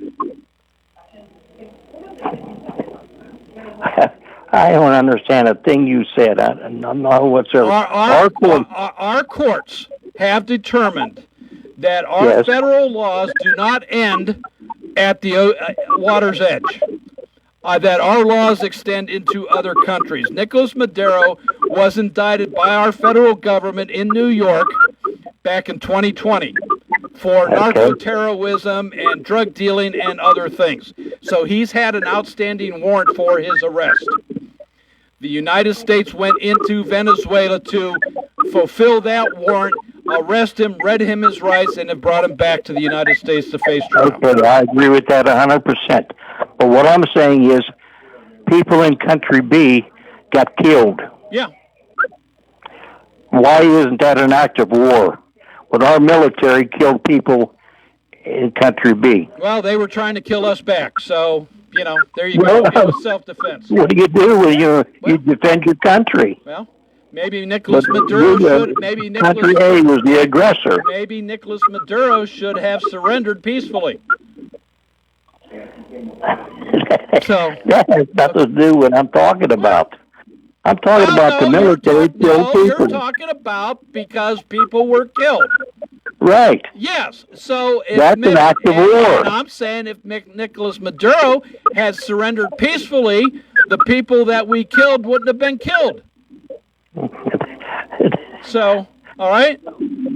I don't understand a thing you said. I'm not whatsoever. Our courts have determined that our federal laws do not end at the water's edge. That our laws extend into other countries. Nicolas Maduro was indicted by our federal government in New York back in 2020 for narco-terrorism and drug dealing and other things. So he's had an outstanding warrant for his arrest. The United States went into Venezuela to fulfill that warrant, arrest him, read him his rights, and have brought him back to the United States to face trial. Okay, I agree with that 100%. But what I'm saying is people in Country B got killed. Yeah. Why isn't that an act of war? When our military killed people in Country B. Well, they were trying to kill us back, so, there you go. It was self-defense. What do you do when you defend your country? Well, maybe Nicolas Maduro should. Country A was the aggressor. Maybe Nicolas Maduro should have surrendered peacefully. So that has nothing to do with what I'm talking about. I'm talking about the military killed people. You're talking about because people were killed. Right. Yes. So that's an act of war. And I'm saying if Nicolas Maduro had surrendered peacefully, the people that we killed wouldn't have been killed. So, all right?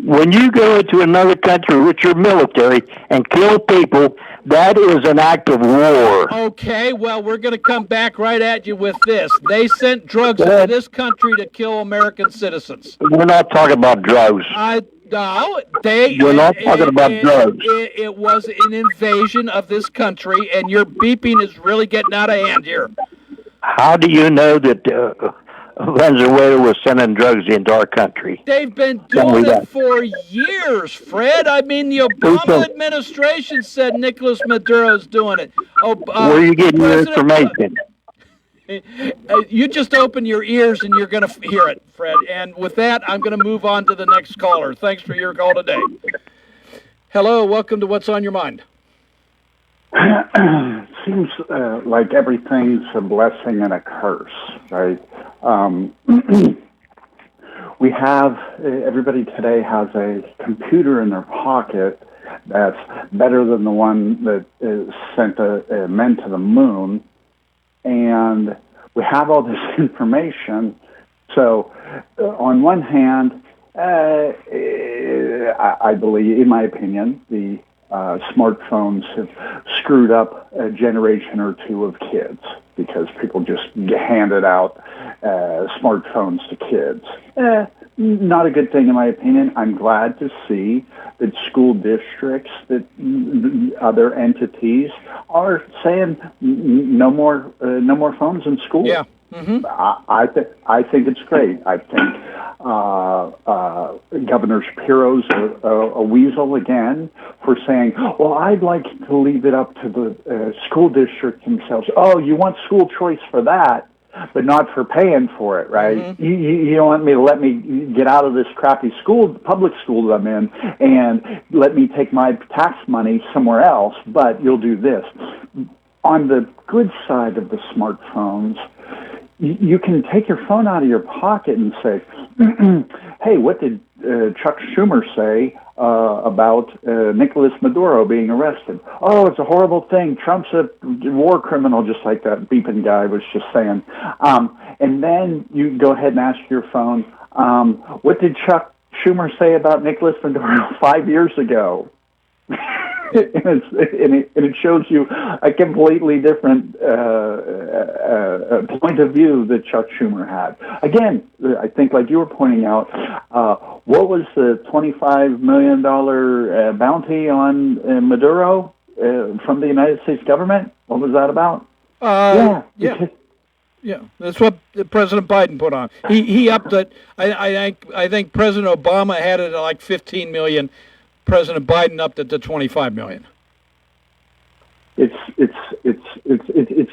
When you go into another country with your military and kill people, that is an act of war. Okay, well, we're going to come back right at you with this. They sent drugs into this country to kill American citizens. We're not talking about drugs. No, We're not talking about drugs. It was an invasion of this country, and your beeping is really getting out of hand here. How do you know that Venezuela was sending drugs into our country? They've been doing it for years, Fred. I mean, the Obama administration said Nicolas Maduro's doing it. Where are you getting your information? You just open your ears and you're going to hear it, Fred. And with that, I'm going to move on to the next caller. Thanks for your call today. Hello, welcome to What's on Your Mind. Seems like everything's a blessing and a curse, right? We have, everybody today has a computer in their pocket that's better than the one that sent men to the moon. And we have all this information. So on one hand, I believe, in my opinion, the smartphones have screwed up a generation or two of kids because people just handed out smartphones to kids. Not a good thing, in my opinion. I'm glad to see that school districts, that other entities are saying no more phones in school. Yeah. Mm-hmm. I think it's great. I think Governor Shapiro's a weasel again for saying, well, I'd like to leave it up to the school district themselves. Oh, you want school choice for that? but not for paying for it, right? Mm-hmm. You don't want me to let me get out of this crappy public school that I'm in, and let me take my tax money somewhere else, but you'll do this. On the good side of the smartphones, you can take your phone out of your pocket and say, hey, what did Chuck Schumer say about Nicolas Maduro being arrested? Oh, it's a horrible thing. Trump's a war criminal, just like that beeping guy was just saying. And then you go ahead and ask your phone, what did Chuck Schumer say about Nicolas Maduro 5 years ago? and it shows you a completely different point of view that Chuck Schumer had. Again, I think, like you were pointing out, what was the $25 million bounty on Maduro from the United States government? What was that about? Yeah, that's what President Biden put on. He upped it. I think President Obama had it at like $15 million. President Biden upped it to $25 million. It's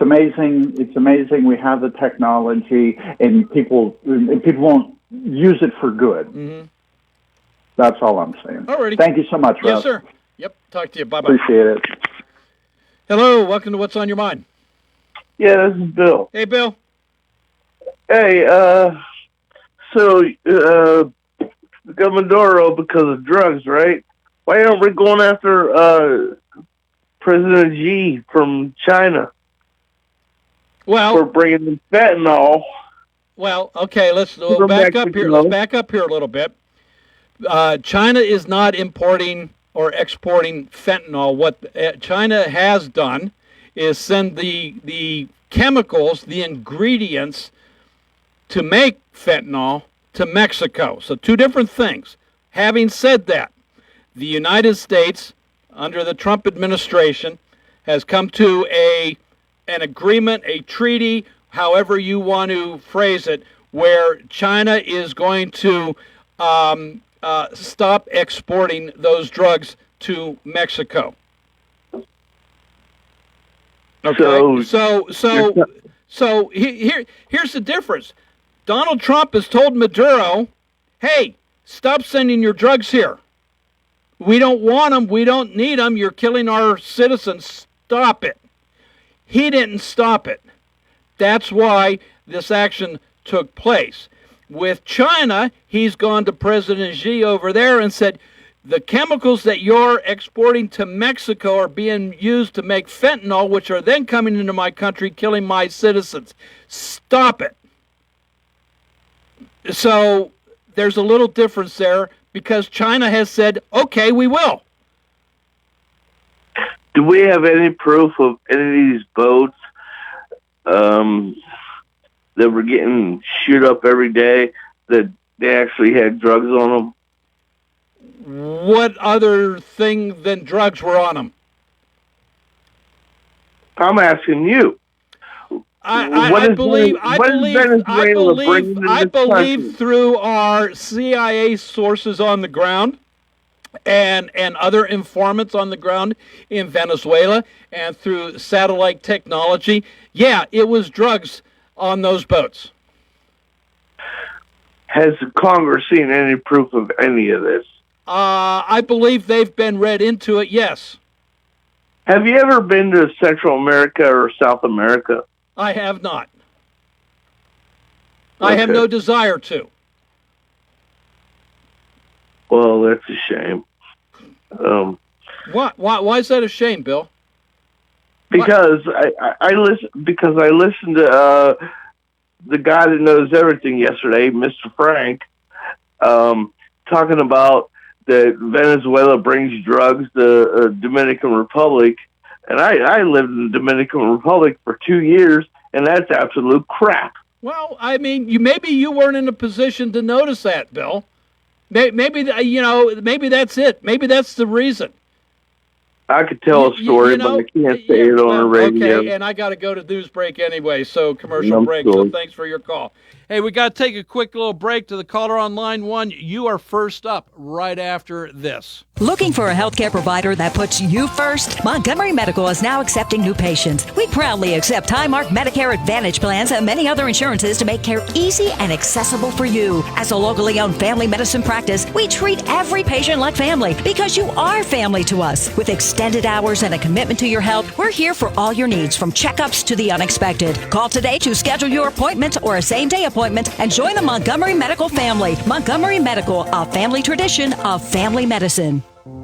amazing. It's amazing. We have the technology, and people won't use it for good. Mm-hmm. That's all I'm saying. Alrighty. Thank you so much, Russ. Yes, sir. Yep. Talk to you. Bye-bye. Appreciate it. Hello. Welcome to What's on Your Mind. Yeah, this is Bill. Hey, Bill. Hey, so Maduro because of drugs, right? Why aren't we going after President Xi from China? Well, for bringing in fentanyl. Well, okay, let's back up here. Let's back up here a little bit. China is not importing or exporting fentanyl. What China has done is send the chemicals, the ingredients to make fentanyl to Mexico. So two different things. Having said that, the United States, under the Trump administration, has come to an agreement, a treaty, however you want to phrase it, where China is going to stop exporting those drugs to Mexico. Okay. So here's the difference. Donald Trump has told Maduro, "Hey, stop sending your drugs here. We don't want them. We don't need them. You're killing our citizens. Stop it." He didn't stop it. That's why this action took place. With China, he's gone to President Xi over there and said, the chemicals that you're exporting to Mexico are being used to make fentanyl, which are then coming into my country, killing my citizens. Stop it. So there's a little difference there because China has said, okay, we will. Do we have any proof of any of these boats that were getting shoot up every day that they actually had drugs on them? What other thing than drugs were on them? I'm asking you. I believe through our CIA sources on the ground and other informants on the ground in Venezuela and through satellite technology, yeah, it was drugs on those boats. Has Congress seen any proof of any of this? I believe they've been read into it, yes. Have you ever been to Central America or South America? I have not. I have no desire to. Well, that's a shame. Why is that a shame, Bill? Because I listened to the guy that knows everything yesterday, Mr. Frank, talking about that Venezuela brings drugs to Dominican Republic, and I lived in the Dominican Republic for 2 years, and that's absolute crap. Well, I mean, maybe you weren't in a position to notice that, Bill. Maybe that's it. Maybe that's the reason. I could tell a story, but I can't say it on the radio. Okay, and I got to go to news break anyway, so commercial break. So thanks for your call. Hey, we got to take a quick little break to the caller on line 1. You are first up right after this. Looking for a healthcare provider that puts you first? Montgomery Medical is now accepting new patients. We proudly accept Highmark Medicare Advantage plans and many other insurances to make care easy and accessible for you. As a locally owned family medicine practice, we treat every patient like family because you are family to us. With extended hours and a commitment to your health, we're here for all your needs, from checkups to the unexpected. Call today to schedule your appointment or a same-day appointment and join the Montgomery Medical family. Montgomery Medical, a family tradition of family medicine.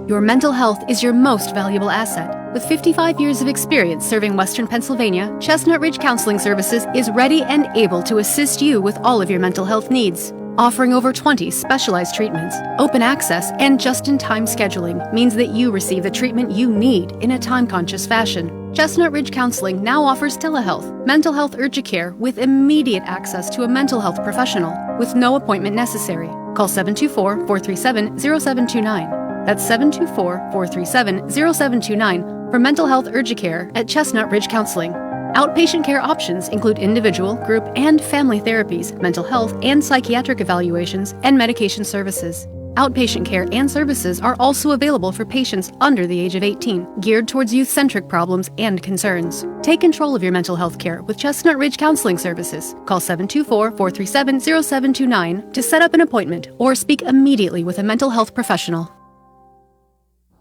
Your mental health is your most valuable asset. With 55 years of experience serving Western Pennsylvania, Chestnut Ridge Counseling Services is ready and able to assist you with all of your mental health needs. Offering over 20 specialized treatments, open access, and just-in-time scheduling means that you receive the treatment you need in a time-conscious fashion. Chestnut Ridge Counseling now offers telehealth, mental health urgent care with immediate access to a mental health professional with no appointment necessary. Call 724-437-0729. That's 724-437-0729 for mental health urgent care at Chestnut Ridge Counseling. Outpatient care options include individual, group, and family therapies, mental health and psychiatric evaluations, and medication services. Outpatient care and services are also available for patients under the age of 18, geared towards youth-centric problems and concerns. Take control of your mental health care with Chestnut Ridge Counseling Services. Call 724-437-0729 to set up an appointment or speak immediately with a mental health professional.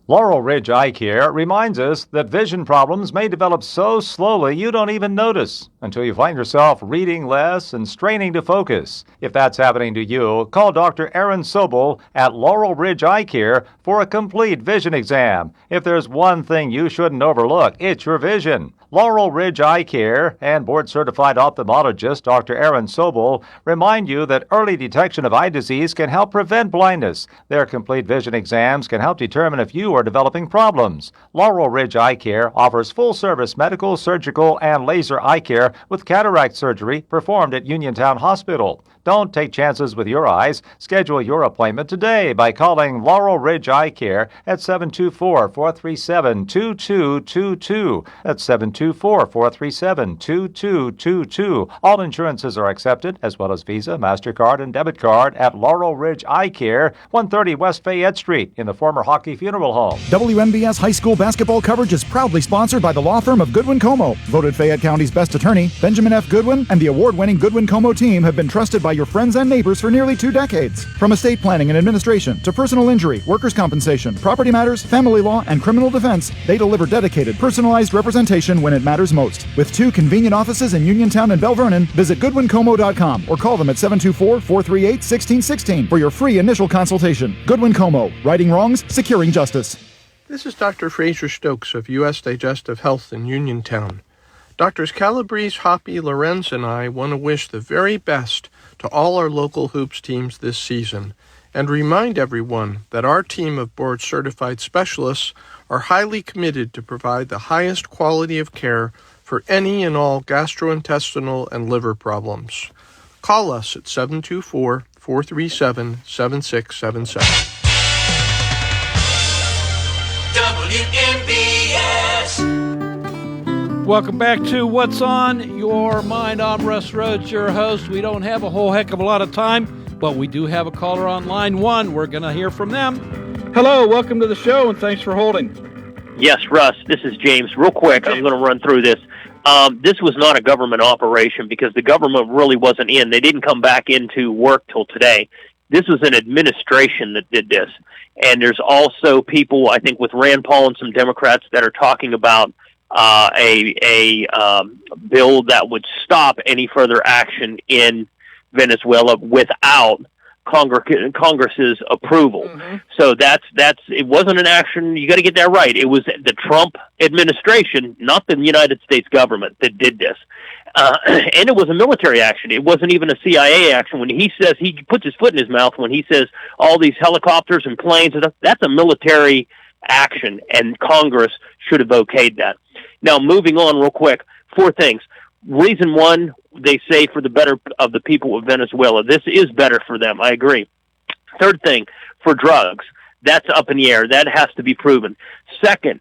Laurel Ridge Eye Care reminds us that vision problems may develop so slowly you don't even notice until you find yourself reading less and straining to focus. If that's happening to you, call Dr. Aaron Sobel at Laurel Ridge Eye Care for a complete vision exam. If there's one thing you shouldn't overlook, it's your vision. Laurel Ridge Eye Care and board-certified ophthalmologist Dr. Aaron Sobel remind you that early detection of eye disease can help prevent blindness. Their complete vision exams can help determine if you are developing problems. Laurel Ridge Eye Care offers full-service medical, surgical, and laser eye care with cataract surgery performed at Uniontown Hospital. Don't take chances with your eyes. Schedule your appointment today by calling Laurel Ridge Eye Care at 724-437-2222. That's 724-437-2222. All insurances are accepted, as well as Visa, MasterCard, and debit card at Laurel Ridge Eye Care, 130 West Fayette Street in the former Hockey Funeral Home. WMBS high school basketball coverage is proudly sponsored by the law firm of Goodwin Como. Voted Fayette County's best attorney, Benjamin F. Goodwin, and the award-winning Goodwin Como team have been trusted by your friends and neighbors for nearly 2 decades. From estate planning and administration to personal injury, workers' compensation, property matters, family law, and criminal defense, they deliver dedicated, personalized representation when it matters most. With 2 convenient offices in Uniontown and Bell Vernon, visit GoodwinComo.com or call them at 724-438-1616 for your free initial consultation. Goodwin Como, righting wrongs, securing justice. This is Dr. Fraser Stokes of U.S. Digestive Health in Uniontown. Doctors Calabrese, Hoppy, Lorenz, and I want to wish the very best to all our local hoops teams this season and remind everyone that our team of board-certified specialists are highly committed to provide the highest quality of care for any and all gastrointestinal and liver problems. Call us at 724-437-7677. Welcome back to What's on Your Mind. I'm Russ Rhodes, your host. We don't have a whole heck of a lot of time, but we do have a caller on line 1. We're going to hear from them. Hello, welcome to the show, and thanks for holding. Yes, Russ, this is James. Real quick, I'm going to run through this. This was not a government operation because the government really wasn't in. They didn't come back into work till today. This was an administration that did this. And there's also people, I think, with Rand Paul and some Democrats that are talking about a bill that would stop any further action in Venezuela without Congress's approval. Mm-hmm. So that's it wasn't an action. You got to get that right. It was the Trump administration, not the United States government, that did this. And it was a military action. It wasn't even a CIA action. When he says, he puts his foot in his mouth when he says all these helicopters and planes and stuff, that's a military action, and Congress should have okayed that. Now, moving on real quick, 4 things. Reason 1, they say for the better of the people of Venezuela. This is better for them. I agree. 3rd thing, for drugs, that's up in the air. That has to be proven. 2nd,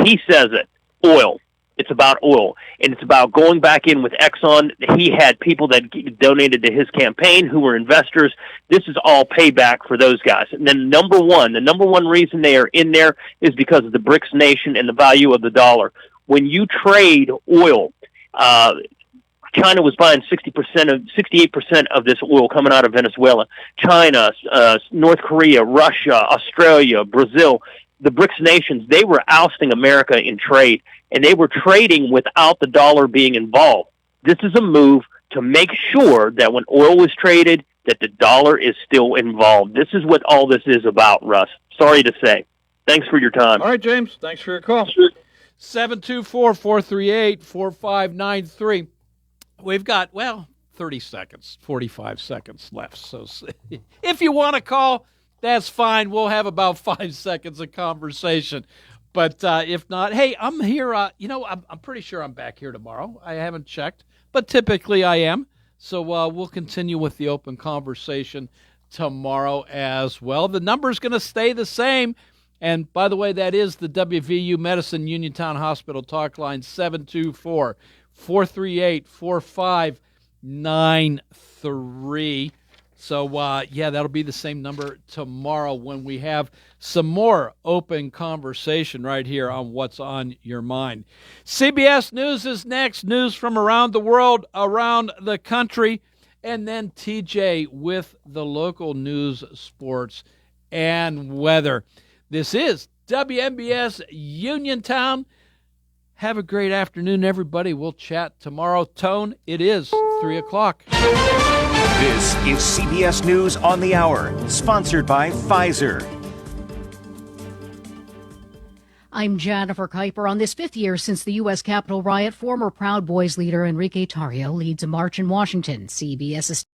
He says it. Oil. It's about oil, and it's about going back in with Exxon. He had people that donated to his campaign who were investors. This is all payback for those guys. And then the number one reason they are in there is because of the BRICS nation and the value of the dollar. When you trade oil, China was buying 68% of this oil coming out of Venezuela. China, North Korea, Russia, Australia, Brazil, the BRICS nations, they were ousting America in trade, and they were trading without the dollar being involved. This is a move to make sure that when oil is traded, that the dollar is still involved. This is what all this is about, Russ. Sorry to say. Thanks for your time. All right, James. Thanks for your call. 724-438-4593. We've got, 30 seconds, 45 seconds left. So if you want to call, that's fine. We'll have about 5 seconds of conversation. But if not, hey, I'm here. I'm pretty sure I'm back here tomorrow. I haven't checked, but typically I am. So we'll continue with the open conversation tomorrow as well. The number's going to stay the same. And by the way, that is the WVU Medicine Uniontown Hospital talk line, 724-438-4593. So, that'll be the same number tomorrow when we have some more open conversation right here on What's on Your Mind. CBS News is next. News from around the world, around the country. And then TJ with the local news, sports, and weather. This is WMBS Uniontown. Have a great afternoon, everybody. We'll chat tomorrow. Tone, it is 3 o'clock. This is CBS News on the Hour, sponsored by Pfizer. I'm Jennifer Kuiper. On this 5th year since the U.S. Capitol riot, former Proud Boys leader Enrique Tarrio leads a march in Washington. CBS's